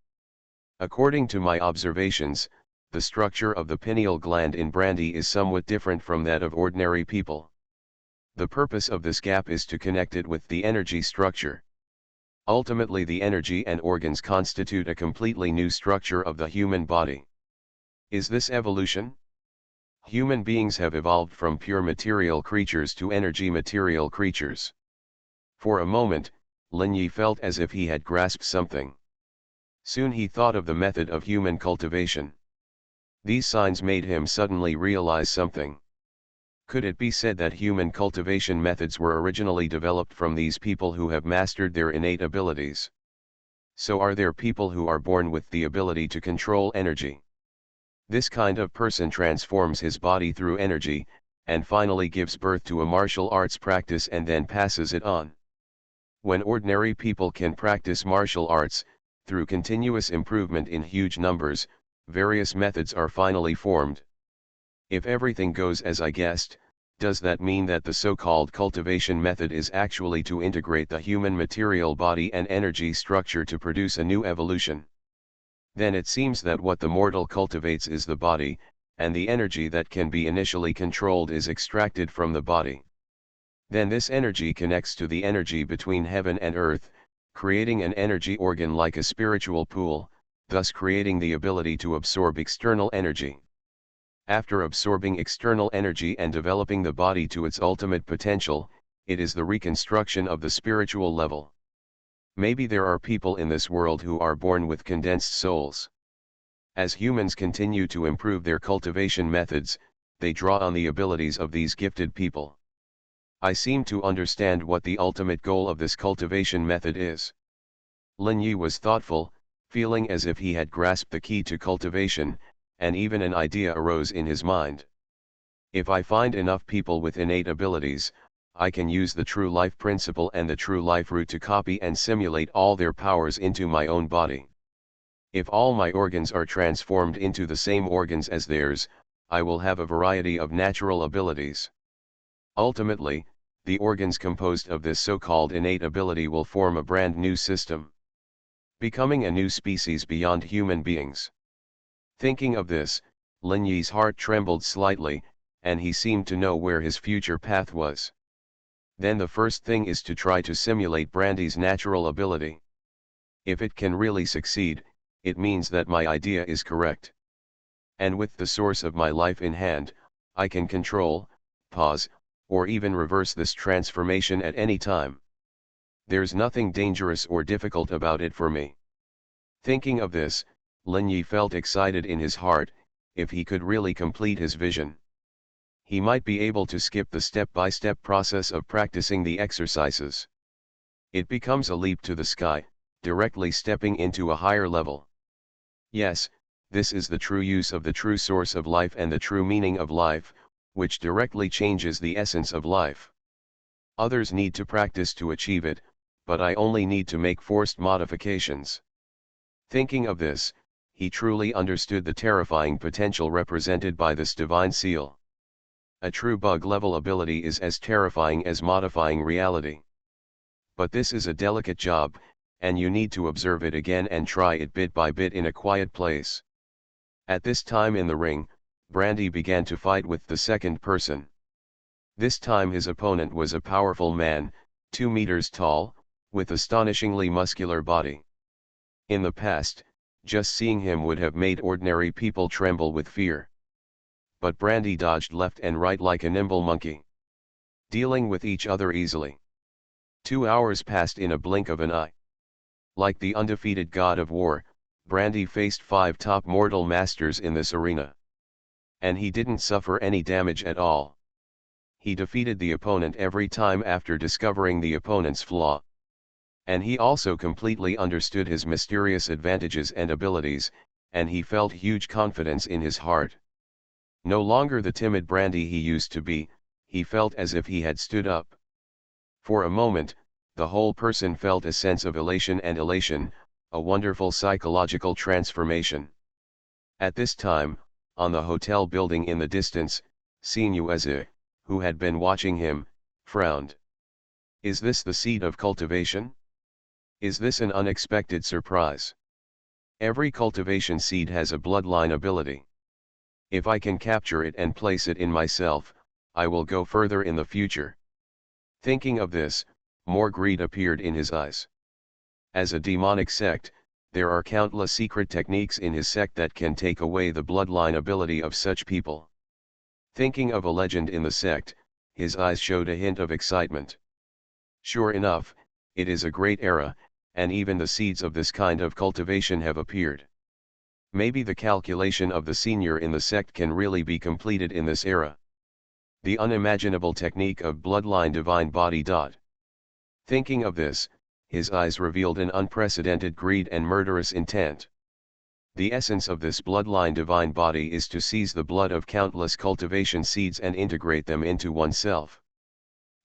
According to my observations, the structure of the pineal gland in Brandy is somewhat different from that of ordinary people. The purpose of this gap is to connect it with the energy structure. Ultimately, the energy and organs constitute a completely new structure of the human body. Is this evolution? Human beings have evolved from pure material creatures to energy material creatures. For a moment, Lin Yi felt as if he had grasped something. Soon he thought of the method of human cultivation. These signs made him suddenly realize something. Could it be said that human cultivation methods were originally developed from these people who have mastered their innate abilities? So are there people who are born with the ability to control energy? This kind of person transforms his body through energy, and finally gives birth to a martial arts practice and then passes it on. When ordinary people can practice martial arts, through continuous improvement in huge numbers, various methods are finally formed. If everything goes as I guessed, does that mean that the so-called cultivation method is actually to integrate the human material body and energy structure to produce a new evolution? Then it seems that what the mortal cultivates is the body, and the energy that can be initially controlled is extracted from the body. Then this energy connects to the energy between heaven and earth, creating an energy organ like a spiritual pool, thus creating the ability to absorb external energy. After absorbing external energy and developing the body to its ultimate potential, it is the reconstruction of the spiritual level. Maybe there are people in this world who are born with condensed souls. As humans continue to improve their cultivation methods, they draw on the abilities of these gifted people. I seem to understand what the ultimate goal of this cultivation method is. Lin Yi was thoughtful, feeling as if he had grasped the key to cultivation, and even an idea arose in his mind. If I find enough people with innate abilities, I can use the true life principle and the true life root to copy and simulate all their powers into my own body. If all my organs are transformed into the same organs as theirs, I will have a variety of natural abilities. Ultimately, the organs composed of this so-called innate ability will form a brand new system, becoming a new species beyond human beings. Thinking of this, Lin Yi's heart trembled slightly, and he seemed to know where his future path was. Then the first thing is to try to simulate Brandy's natural ability. If it can really succeed, it means that my idea is correct. And with the source of my life in hand, I can control, pause, or even reverse this transformation at any time. There's nothing dangerous or difficult about it for me. Thinking of this, Lin Yi felt excited in his heart. If he could really complete his vision, he might be able to skip the step-by-step process of practicing the exercises. It becomes a leap to the sky, directly stepping into a higher level. Yes, this is the true use of the true source of life and the true meaning of life, which directly changes the essence of life. Others need to practice to achieve it, but I only need to make forced modifications. Thinking of this, he truly understood the terrifying potential represented by this divine seal. A true bug-level ability is as terrifying as modifying reality. But this is a delicate job, and you need to observe it again and try it bit by bit in a quiet place. At this time in the ring, Brandy began to fight with the second person. This time his opponent was a powerful man, 2 meters tall, with astonishingly muscular body. In the past, just seeing him would have made ordinary people tremble with fear. But Brandy dodged left and right like a nimble monkey, dealing with each other easily. 2 hours passed in a blink of an eye. Like the undefeated god of war, Brandy faced 5 top mortal masters in this arena. And he didn't suffer any damage at all. He defeated the opponent every time after discovering the opponent's flaw. And he also completely understood his mysterious advantages and abilities, and he felt huge confidence in his heart. No longer the timid Brandy he used to be, he felt as if he had stood up. For a moment, the whole person felt a sense of elation and elation, a wonderful psychological transformation. At this time, on the hotel building in the distance, Xuanhuan, who had been watching him, frowned. Is this the seed of cultivation? Is this an unexpected surprise? Every cultivation seed has a bloodline ability. If I can capture it and place it in myself, I will go further in the future. Thinking of this, more greed appeared in his eyes. As a demonic sect, there are countless secret techniques in his sect that can take away the bloodline ability of such people. Thinking of a legend in the sect, his eyes showed a hint of excitement. Sure enough, it is a great era, and even the seeds of this kind of cultivation have appeared. Maybe the calculation of the senior in the sect can really be completed in this era. The unimaginable technique of bloodline divine body. Thinking of this, his eyes revealed an unprecedented greed and murderous intent. The essence of this bloodline divine body is to seize the blood of countless cultivation seeds and integrate them into oneself.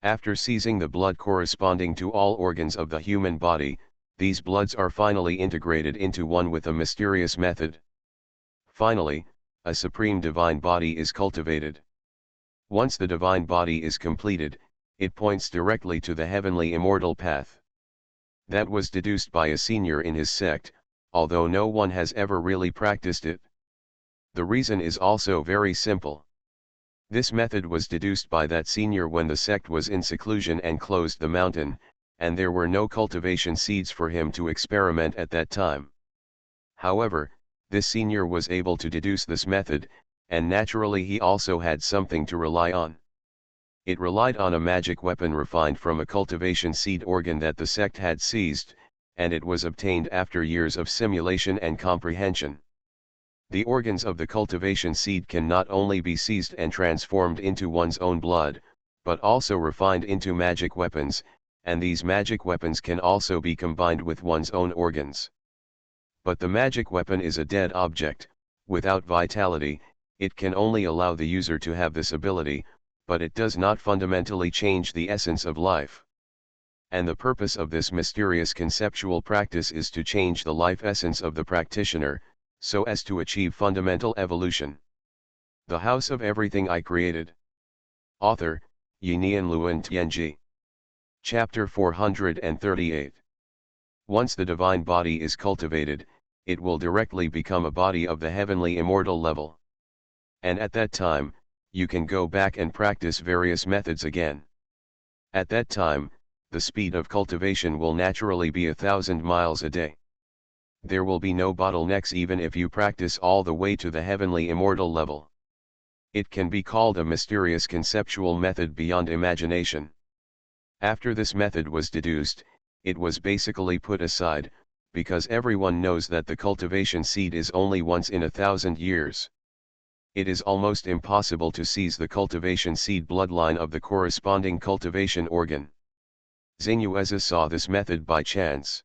After seizing the blood corresponding to all organs of the human body, these bloods are finally integrated into one with a mysterious method. Finally, a supreme divine body is cultivated. Once the divine body is completed, it points directly to the heavenly immortal path. That was deduced by a senior in his sect, although no one has ever really practiced it. The reason is also very simple. This method was deduced by that senior when the sect was in seclusion and closed the mountain, and there were no cultivation seeds for him to experiment at that time. However, this senior was able to deduce this method, and naturally he also had something to rely on. It relied on a magic weapon refined from a cultivation seed organ that the sect had seized, and it was obtained after years of simulation and comprehension. The organs of the cultivation seed can not only be seized and transformed into one's own blood, but also refined into magic weapons, and these magic weapons can also be combined with one's own organs. But the magic weapon is a dead object. Without vitality, it can only allow the user to have this ability, but it does not fundamentally change the essence of life. And the purpose of this mysterious conceptual practice is to change the life essence of the practitioner, so as to achieve fundamental evolution. The House of Everything I Created. Author, Yinian Luan Tianji. Chapter 438. Once the divine body is cultivated, it will directly become a body of the heavenly immortal level. And at that time, you can go back and practice various methods again. At that time, the speed of cultivation will naturally be 1,000 miles a day. There will be no bottlenecks even if you practice all the way to the heavenly immortal level. It can be called a mysterious conceptual method beyond imagination. After this method was deduced, it was basically put aside, because everyone knows that the cultivation seed is only once in 1,000 years. It is almost impossible to seize the cultivation seed bloodline of the corresponding cultivation organ. Xuanhuan saw this method by chance.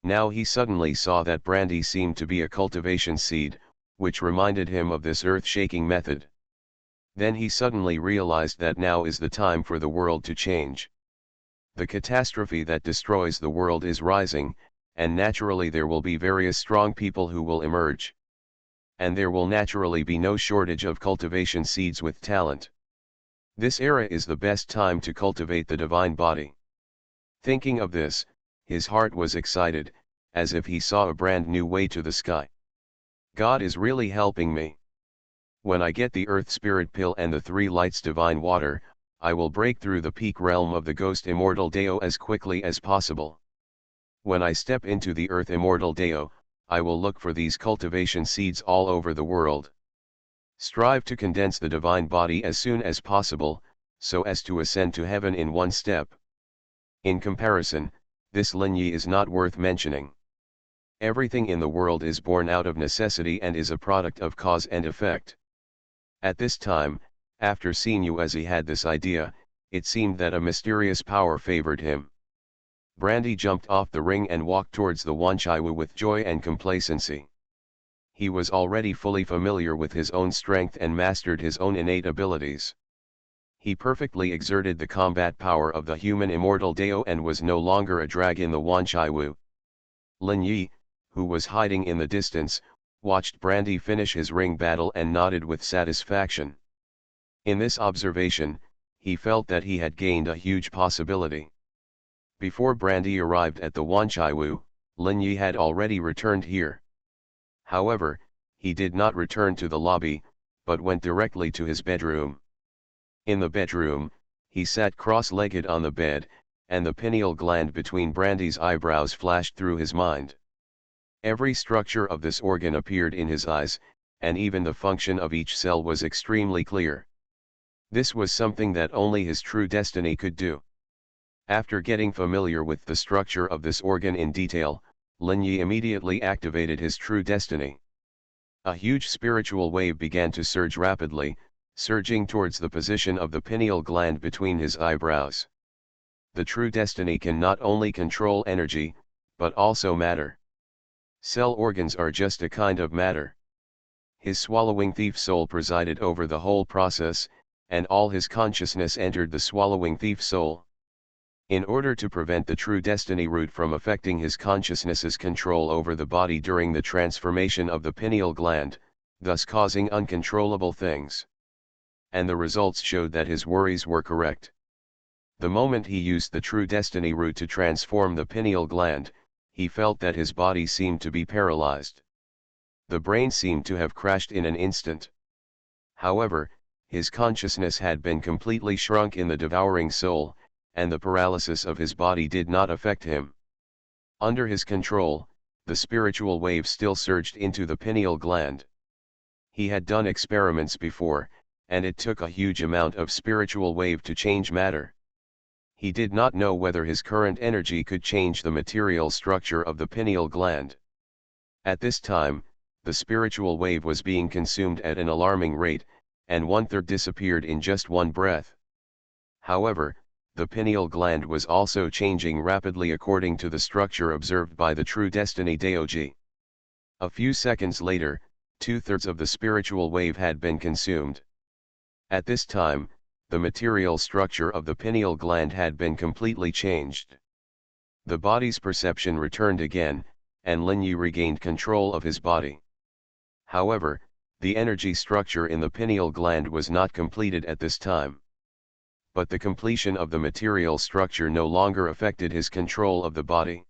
Now he suddenly saw that brandy seemed to be a cultivation seed, which reminded him of this earth-shaking method. Then he suddenly realized that now is the time for the world to change. The catastrophe that destroys the world is rising, and naturally there will be various strong people who will emerge. And there will naturally be no shortage of cultivation seeds with talent. This era is the best time to cultivate the divine body. Thinking of this, his heart was excited, as if he saw a brand new way to the sky. God is really helping me. When I get the Earth Spirit Pill and the 3 Lights Divine Water, I will break through the peak realm of the Ghost Immortal Dao as quickly as possible. When I step into the Earth Immortal Dao, I will look for these cultivation seeds all over the world. Strive to condense the divine body as soon as possible, so as to ascend to heaven in one step. In comparison, this lineage is not worth mentioning. Everything in the world is born out of necessity and is a product of cause and effect. At this time, after Xuanhuan had this idea, it seemed that a mysterious power favored him. Brandy jumped off the ring and walked towards the Wanchaiwu with joy and complacency. He was already fully familiar with his own strength and mastered his own innate abilities. He perfectly exerted the combat power of the human immortal Dao and was no longer a drag in the Wanchaiwu. Lin Yi, who was hiding in the distance, watched Brandy finish his ring battle and nodded with satisfaction. In this observation, he felt that he had gained a huge possibility. Before Brandy arrived at the Wanchaiwu, Lin Yi had already returned here. However, he did not return to the lobby, but went directly to his bedroom. In the bedroom, he sat cross-legged on the bed, and the pineal gland between Brandy's eyebrows flashed through his mind. Every structure of this organ appeared in his eyes, and even the function of each cell was extremely clear. This was something that only his true destiny could do. After getting familiar with the structure of this organ in detail, Lin Yi immediately activated his true destiny. A huge spiritual wave began to surge rapidly, surging towards the position of the pineal gland between his eyebrows. The true destiny can not only control energy, but also matter. Cell organs are just a kind of matter. His swallowing thief soul presided over the whole process, and all his consciousness entered the swallowing thief soul. In order to prevent the true destiny root from affecting his consciousness's control over the body during the transformation of the pineal gland, thus causing uncontrollable things. And the results showed that his worries were correct. The moment he used the true destiny root to transform the pineal gland, he felt that his body seemed to be paralyzed. The brain seemed to have crashed in an instant. However, his consciousness had been completely shrunk in the devouring soul, and the paralysis of his body did not affect him. Under his control, the spiritual wave still surged into the pineal gland. He had done experiments before, and it took a huge amount of spiritual wave to change matter. He did not know whether his current energy could change the material structure of the pineal gland. At this time, the spiritual wave was being consumed at an alarming rate, and 1/3 disappeared in just one breath. However, the pineal gland was also changing rapidly according to the structure observed by the true destiny Daoji. A few seconds later, 2/3 of the spiritual wave had been consumed. At this time, the material structure of the pineal gland had been completely changed. The body's perception returned again, and Lin Yi regained control of his body. However, the energy structure in the pineal gland was not completed at this time. But the completion of the material structure no longer affected his control of the body.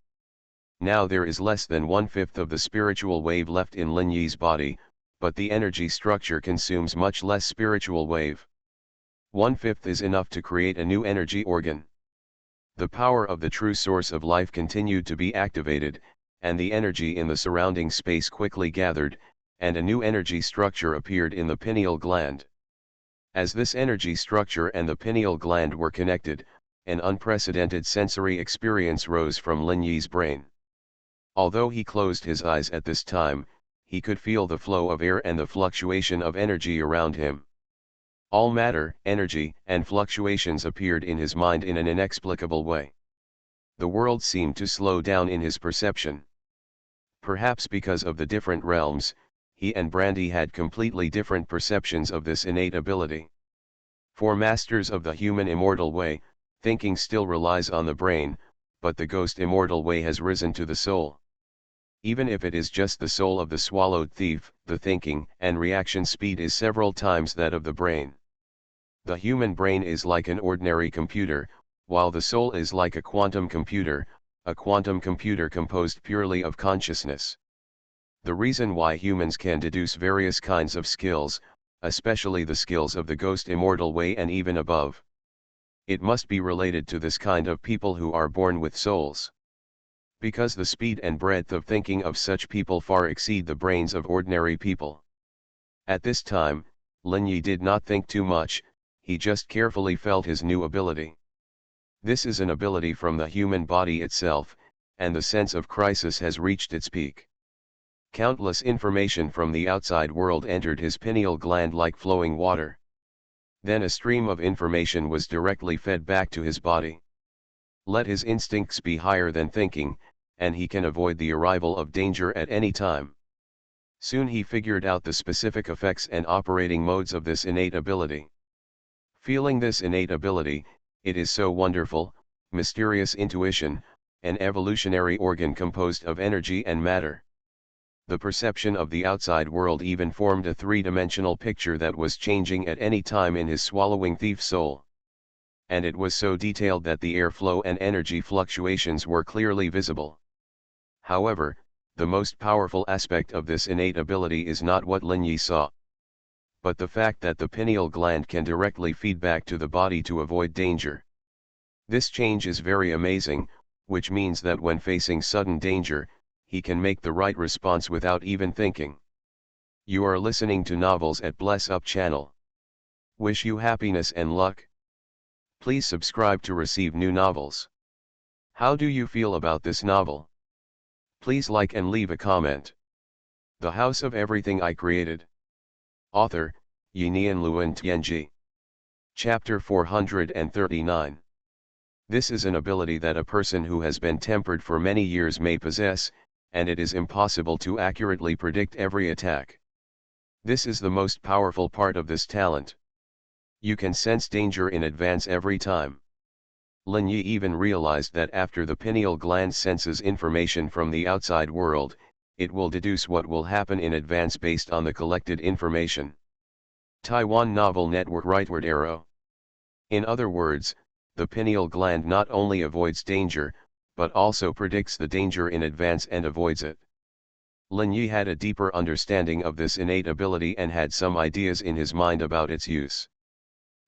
Now there is less than 1/5 of the spiritual wave left in Lin Yi's body, but the energy structure consumes much less spiritual wave. 1/5 is enough to create a new energy organ. The power of the true source of life continued to be activated, and the energy in the surrounding space quickly gathered, and a new energy structure appeared in the pineal gland. As this energy structure and the pineal gland were connected, an unprecedented sensory experience rose from Lin Yi's brain. Although he closed his eyes at this time, he could feel the flow of air and the fluctuation of energy around him. All matter, energy, and fluctuations appeared in his mind in an inexplicable way. The world seemed to slow down in his perception. Perhaps because of the different realms, he and Brandy had completely different perceptions of this innate ability. For masters of the human immortal way, thinking still relies on the brain, but the ghost immortal way has risen to the soul. Even if it is just the soul of the swallowed thief, the thinking and reaction speed is several times that of the brain. The human brain is like an ordinary computer, while the soul is like a quantum computer composed purely of consciousness. The reason why humans can deduce various kinds of skills, especially the skills of the ghost immortal way and even above. It must be related to this kind of people who are born with souls. Because the speed and breadth of thinking of such people far exceed the brains of ordinary people. At this time, Lin Yi did not think too much, he just carefully felt his new ability. This is an ability from the human body itself, and the sense of crisis has reached its peak. Countless information from the outside world entered his pineal gland like flowing water. Then a stream of information was directly fed back to his body. Let his instincts be higher than thinking, and he can avoid the arrival of danger at any time. Soon he figured out the specific effects and operating modes of this innate ability. Feeling this innate ability, it is so wonderful, mysterious intuition, an evolutionary organ composed of energy and matter. The perception of the outside world even formed a three-dimensional picture that was changing at any time in his swallowing thief soul. And it was so detailed that the airflow and energy fluctuations were clearly visible. However, the most powerful aspect of this innate ability is not what Lin Yi saw, but the fact that the pineal gland can directly feed back to the body to avoid danger. This change is very amazing, which means that when facing sudden danger, he can make the right response without even thinking. You are listening to Novels at Bless Up channel. Wish you happiness and luck. Please subscribe to receive new novels. How do you feel about this novel? Please like and leave a comment. The House of Everything I Created. Author, Yinian Luan Tianji. Chapter 439. This is an ability that a person who has been tempered for many years may possess, and it is impossible to accurately predict every attack. This is the most powerful part of this talent. You can sense danger in advance every time. Lin Yi even realized that after the pineal gland senses information from the outside world, it will deduce what will happen in advance based on the collected information. Taiwan Novel Network Rightward Arrow. In other words, the pineal gland not only avoids danger, but also predicts the danger in advance and avoids it. Lin Yi had a deeper understanding of this innate ability and had some ideas in his mind about its use.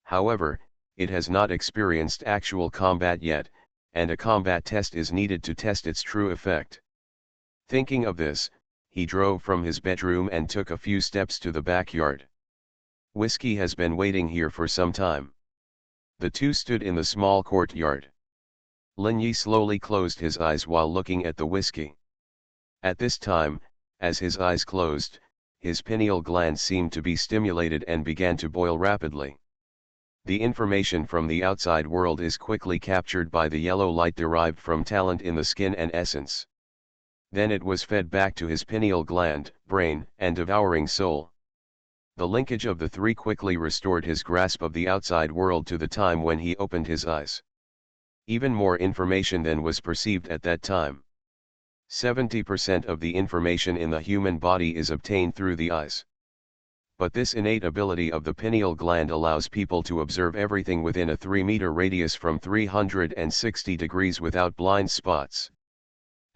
However, it has not experienced actual combat yet, and a combat test is needed to test its true effect. Thinking of this, he drove from his bedroom and took a few steps to the backyard. Whiskey has been waiting here for some time. The two stood in the small courtyard. Lin Yi slowly closed his eyes while looking at the whiskey. At this time, as his eyes closed, his pineal gland seemed to be stimulated and began to boil rapidly. The information from the outside world is quickly captured by the yellow light derived from talent in the skin and essence. Then it was fed back to his pineal gland, brain, and devouring soul. The linkage of the three quickly restored his grasp of the outside world to the time when he opened his eyes. Even more information than was perceived at that time. 70% of the information in the human body is obtained through the eyes. But this innate ability of the pineal gland allows people to observe everything within a 3-meter radius from 360 degrees without blind spots.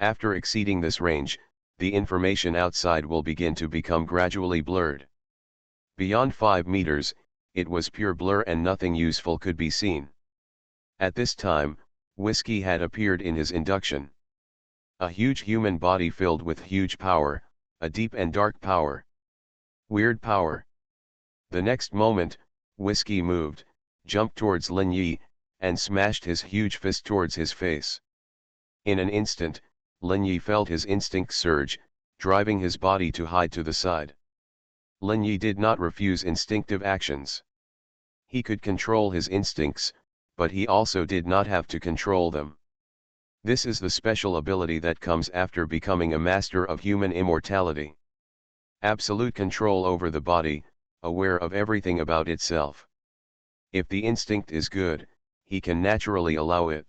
After exceeding this range, the information outside will begin to become gradually blurred. Beyond 5 meters, it was pure blur and nothing useful could be seen. At this time, Whiskey had appeared in his induction. A huge human body filled with huge power, a deep and dark power. Weird power. The next moment, Whiskey moved, jumped towards Lin Yi, and smashed his huge fist towards his face. In an instant, Lin Yi felt his instinct surge, driving his body to hide to the side. Lin Yi did not refuse instinctive actions. He could control his instincts, but he also did not have to control them. This is the special ability that comes after becoming a master of human immortality. Absolute control over the body, aware of everything about itself. If the instinct is good, he can naturally allow it.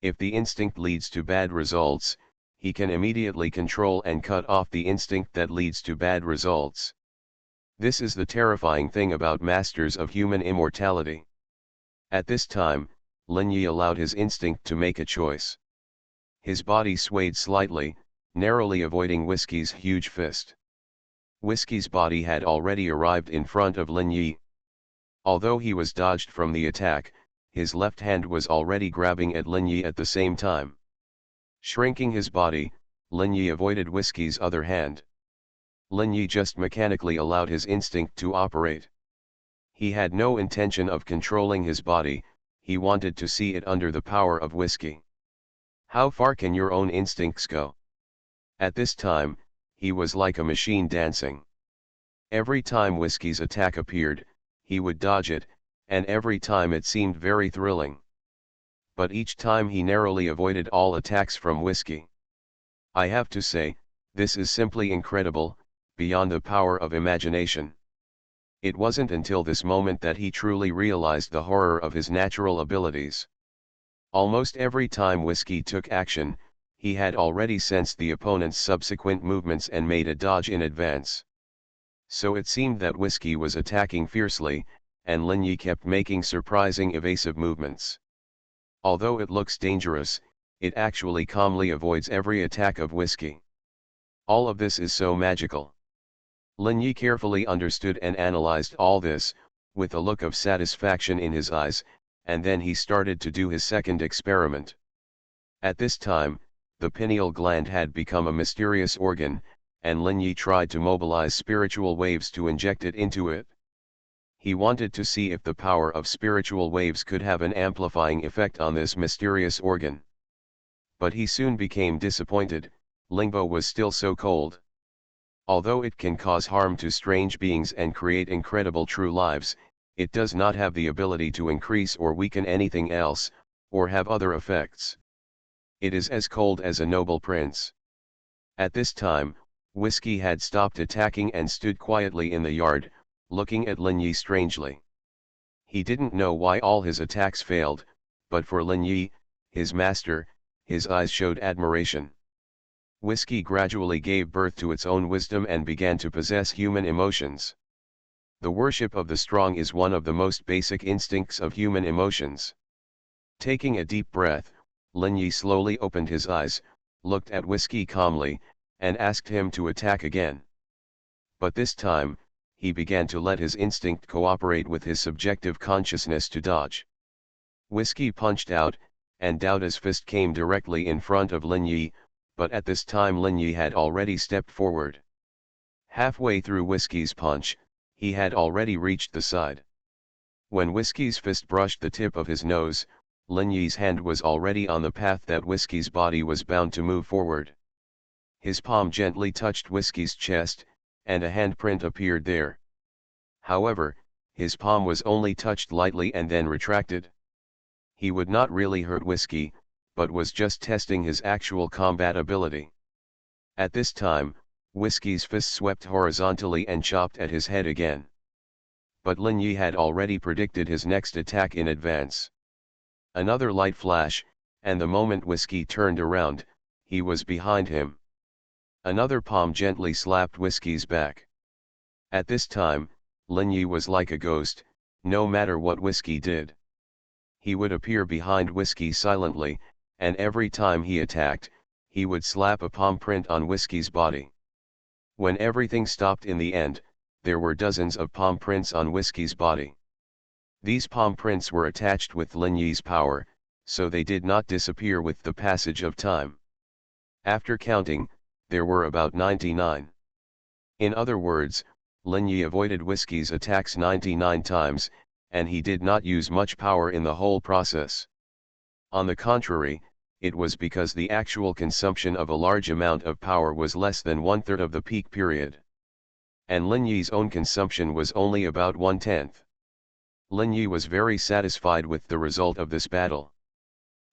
If the instinct leads to bad results, he can immediately control and cut off the instinct that leads to bad results. This is the terrifying thing about masters of human immortality. At this time, Lin Yi allowed his instinct to make a choice. His body swayed slightly, narrowly avoiding Whiskey's huge fist. Whiskey's body had already arrived in front of Lin Yi. Although he was dodged from the attack, his left hand was already grabbing at Lin Yi at the same time. Shrinking his body, Lin Yi avoided Whiskey's other hand. Lin Yi just mechanically allowed his instinct to operate. He had no intention of controlling his body, he wanted to see it under the power of Whiskey. How far can your own instincts go? At this time, he was like a machine dancing. Every time Whiskey's attack appeared, he would dodge it, and every time it seemed very thrilling. But each time he narrowly avoided all attacks from Whiskey. I have to say, this is simply incredible, beyond the power of imagination. It wasn't until this moment that he truly realized the horror of his natural abilities. Almost every time Whiskey took action, he had already sensed the opponent's subsequent movements and made a dodge in advance. So it seemed that Whiskey was attacking fiercely, and Lin Yi kept making surprising evasive movements. Although it looks dangerous, it actually calmly avoids every attack of Whiskey. All of this is so magical. Lin Yi carefully understood and analyzed all this, with a look of satisfaction in his eyes, and then he started to do his second experiment. At this time, the pineal gland had become a mysterious organ, and Lin Yi tried to mobilize spiritual waves to inject it into it. He wanted to see if the power of spiritual waves could have an amplifying effect on this mysterious organ. But he soon became disappointed, Lingbo was still so cold. Although it can cause harm to strange beings and create incredible true lives, it does not have the ability to increase or weaken anything else, or have other effects. It is as cold as a noble prince. At this time, Whiskey had stopped attacking and stood quietly in the yard, looking at Lin Yi strangely. He didn't know why all his attacks failed, but for Lin Yi, his master, his eyes showed admiration. Whiskey gradually gave birth to its own wisdom and began to possess human emotions. The worship of the strong is one of the most basic instincts of human emotions. Taking a deep breath, Lin Yi slowly opened his eyes, looked at Whiskey calmly, and asked him to attack again. But this time, he began to let his instinct cooperate with his subjective consciousness to dodge. Whiskey punched out, and Daoda's fist came directly in front of Lin Yi, but at this time Lin Yi had already stepped forward. Halfway through Whiskey's punch, he had already reached the side. When Whiskey's fist brushed the tip of his nose, Lin Yi's hand was already on the path that Whiskey's body was bound to move forward. His palm gently touched Whiskey's chest, and a handprint appeared there. However, his palm was only touched lightly and then retracted. He would not really hurt Whiskey, but was just testing his actual combat ability. At this time, Whiskey's fist swept horizontally and chopped at his head again. But Lin Yi had already predicted his next attack in advance. Another light flash, and the moment Whiskey turned around, he was behind him. Another palm gently slapped Whiskey's back. At this time, Lin Yi was like a ghost, no matter what Whiskey did. He would appear behind Whiskey silently, and every time he attacked, he would slap a palm print on Whiskey's body. When everything stopped in the end, there were dozens of palm prints on Whiskey's body. These palm prints were attached with Lin Yi's power, so they did not disappear with the passage of time. After counting, there were about 99. In other words, Lin Yi avoided Whiskey's attacks 99 times, and he did not use much power in the whole process. On the contrary, it was because the actual consumption of a large amount of power was less than 1/3 of the peak period. And Lin Yi's own consumption was only about 1/10. Lin Yi was very satisfied with the result of this battle.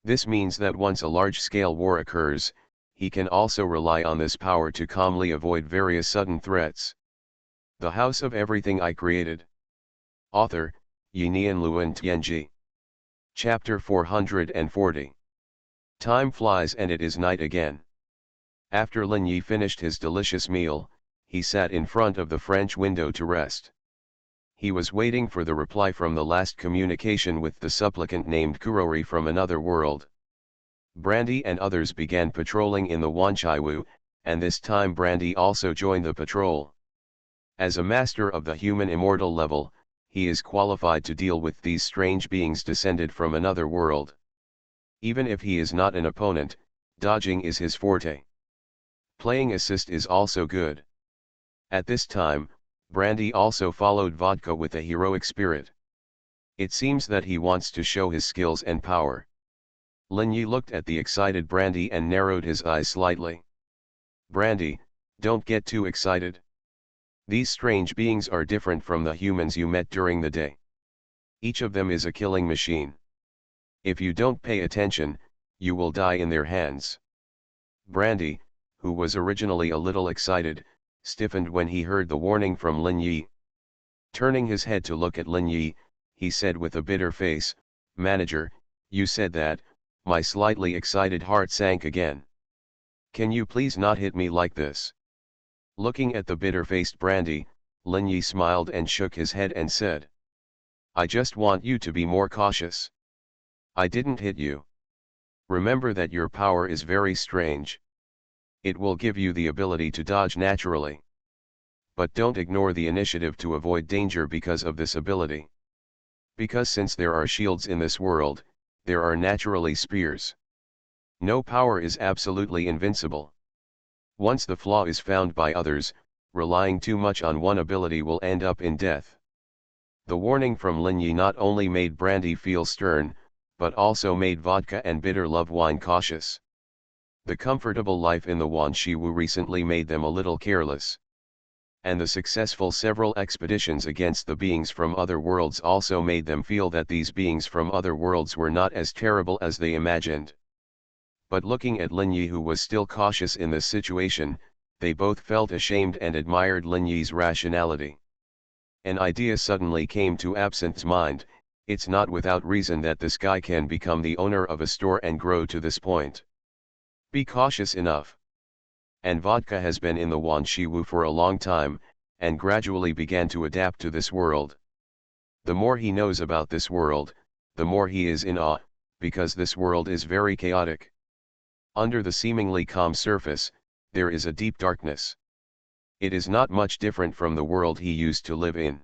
This means that once a large-scale war occurs, he can also rely on this power to calmly avoid various sudden threats. The House of Everything I Created. Author, Yinian Luan Tianji. Chapter 440. Time flies and it is night again. After Lin Yi finished his delicious meal, he sat in front of the French window to rest. He was waiting for the reply from the last communication with the supplicant named Kurori from another world. Brandy and others began patrolling in the Wanchaiwu, and this time Brandy also joined the patrol. As a master of the human immortal level, he is qualified to deal with these strange beings descended from another world. Even if he is not an opponent, dodging is his forte. Playing assist is also good. At this time, Brandy also followed Vodka with a heroic spirit. It seems that he wants to show his skills and power. Lin Yi looked at the excited Brandy and narrowed his eyes slightly. Brandy, don't get too excited. These strange beings are different from the humans you met during the day. Each of them is a killing machine. If you don't pay attention, you will die in their hands. Brandy, who was originally a little excited, stiffened when he heard the warning from Lin Yi. Turning his head to look at Lin Yi, he said with a bitter face, "Manager, you said that." My slightly excited heart sank again. "Can you please not hit me like this?" Looking at the bitter-faced Brandy, Lin Yi smiled and shook his head and said, "I just want you to be more cautious. I didn't hit you. Remember that your power is very strange. It will give you the ability to dodge naturally. But don't ignore the initiative to avoid danger because of this ability. Because since there are shields in this world, there are naturally spears. No power is absolutely invincible. Once the flaw is found by others, relying too much on one ability will end up in death." The warning from Lin Yi not only made Brandy feel stern, but also made Vodka and bitter love wine cautious. The comfortable life in the Wanshiwu recently made them a little careless. and the successful several expeditions against the beings from other worlds also made them feel that these beings from other worlds were not as terrible as they imagined. But looking at Lin Yi, who was still cautious in this situation, they both felt ashamed and admired Lin Yi's rationality. An idea suddenly came to Absinthe's mind: it's not without reason that this guy can become the owner of a store and grow to this point. Be cautious enough. And Vodka has been in the Xuanhuan for a long time, and gradually began to adapt to this world. The more he knows about this world, the more he is in awe, because this world is very chaotic. Under the seemingly calm surface, there is a deep darkness. It is not much different from the world he used to live in.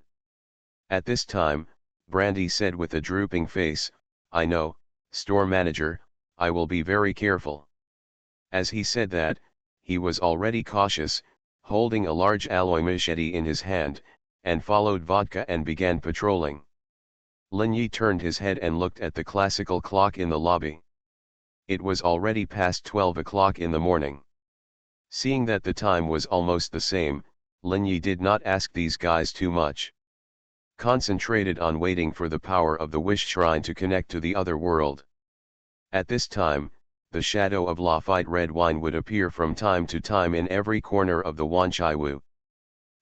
At this time, Brandy said with a drooping face, "I know, store manager, I will be very careful." As he said that, he was already cautious, holding a large alloy machete in his hand, and followed Vodka and began patrolling. Lin Yi turned his head and looked at the classical clock in the lobby. It was already past 12 o'clock in the morning. Seeing that the time was almost the same, Lin Yi did not ask these guys too much. Concentrated on waiting for the power of the wish shrine to connect to the other world. At this time, the shadow of Lafite red wine would appear from time to time in every corner of the Xuanhuan.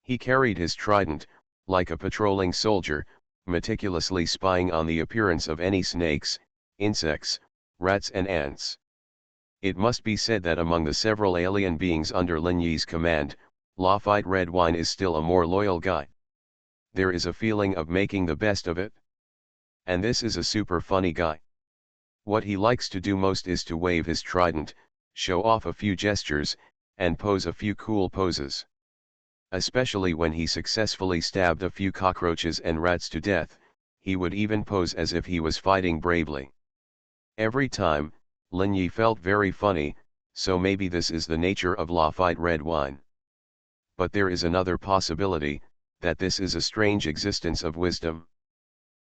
He carried his trident, like a patrolling soldier, meticulously spying on the appearance of any snakes, insects, rats and ants. It must be said that among the several alien beings under Lin Yi's command, Lafite red wine is still a more loyal guy. There is a feeling of making the best of it. And this is a super funny guy. What he likes to do most is to wave his trident, show off a few gestures, and pose a few cool poses. Especially when he successfully stabbed a few cockroaches and rats to death, he would even pose as if he was fighting bravely. Every time, Lin Yi felt very funny, so maybe this is the nature of Lafite red wine. But there is another possibility, that this is a strange existence of wisdom.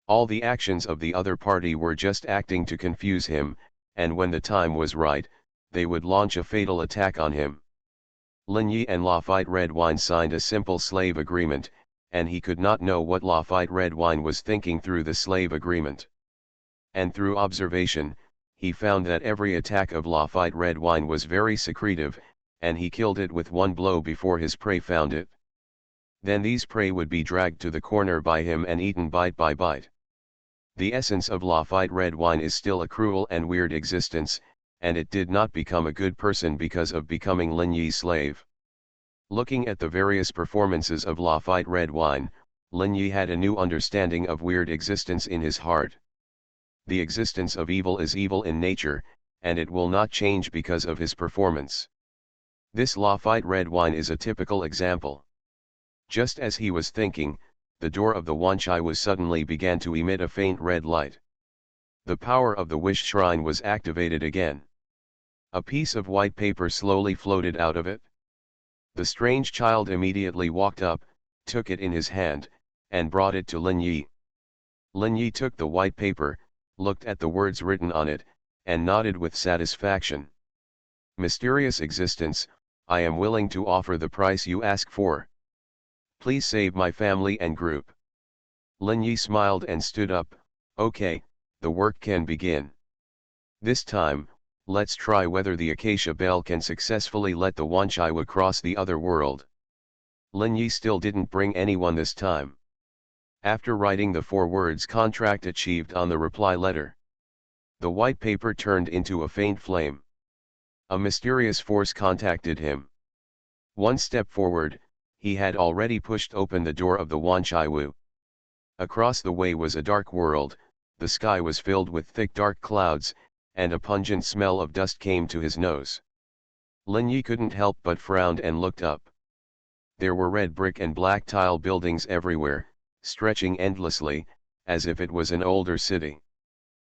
All the actions of the other party were just acting to confuse him, and when the time was right, they would launch a fatal attack on him. Lin Yi and Lafite red wine signed a simple slave agreement, and he could not know what Lafite red wine was thinking through the slave agreement. And through observation, he found that every attack of Lafite red wine was very secretive, and he killed it with one blow before his prey found it. Then these prey would be dragged to the corner by him and eaten bite by bite. The essence of Lafite red wine is still a cruel and weird existence, and it did not become a good person because of becoming Lin Yi's slave. Looking at the various performances of Lafite red wine, Lin Yi had a new understanding of weird existence in his heart. The existence of evil is evil in nature, and it will not change because of his performance. This Lafite red wine is a typical example. Just as he was thinking, the door of the Xuanhuan suddenly began to emit a faint red light. The power of the wish shrine was activated again. A piece of white paper slowly floated out of it. The strange child immediately walked up, took it in his hand, and brought it to Lin Yi. Lin Yi took the white paper, looked at the words written on it, and nodded with satisfaction. "Mysterious existence, I am willing to offer the price you ask for. Please save my family and group." Lin Yi smiled and stood up. "Okay, the work can begin. This time, let's try whether the acacia bell can successfully let the Xuanhuan cross the other world." Lin Yi still didn't bring anyone this time. After writing the 4 words "contract achieved" on the reply letter, the white paper turned into a faint flame. A mysterious force contacted him. One step forward, he had already pushed open the door of the Xuanhuan. Across the way was a dark world, the sky was filled with thick dark clouds, and a pungent smell of dust came to his nose. Lin Yi couldn't help but frown and looked up. There were red brick and black tile buildings everywhere, stretching endlessly, as if it was an older city.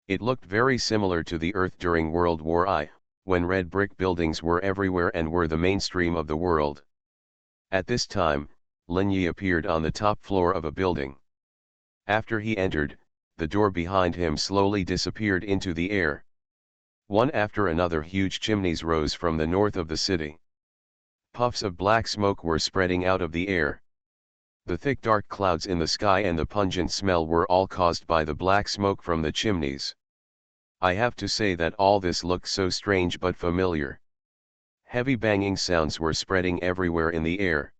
It looked very similar to the Earth during World War I, when red brick buildings were everywhere and were the mainstream of the world. At this time, Lin Yi appeared on the top floor of a building. After he entered, the door behind him slowly disappeared into the air. One after another huge chimneys rose from the north of the city. Puffs of black smoke were spreading out of the air. The thick dark clouds in the sky and the pungent smell were all caused by the black smoke from the chimneys. I have to say that all this looked so strange but familiar. Heavy banging sounds were spreading everywhere in the air,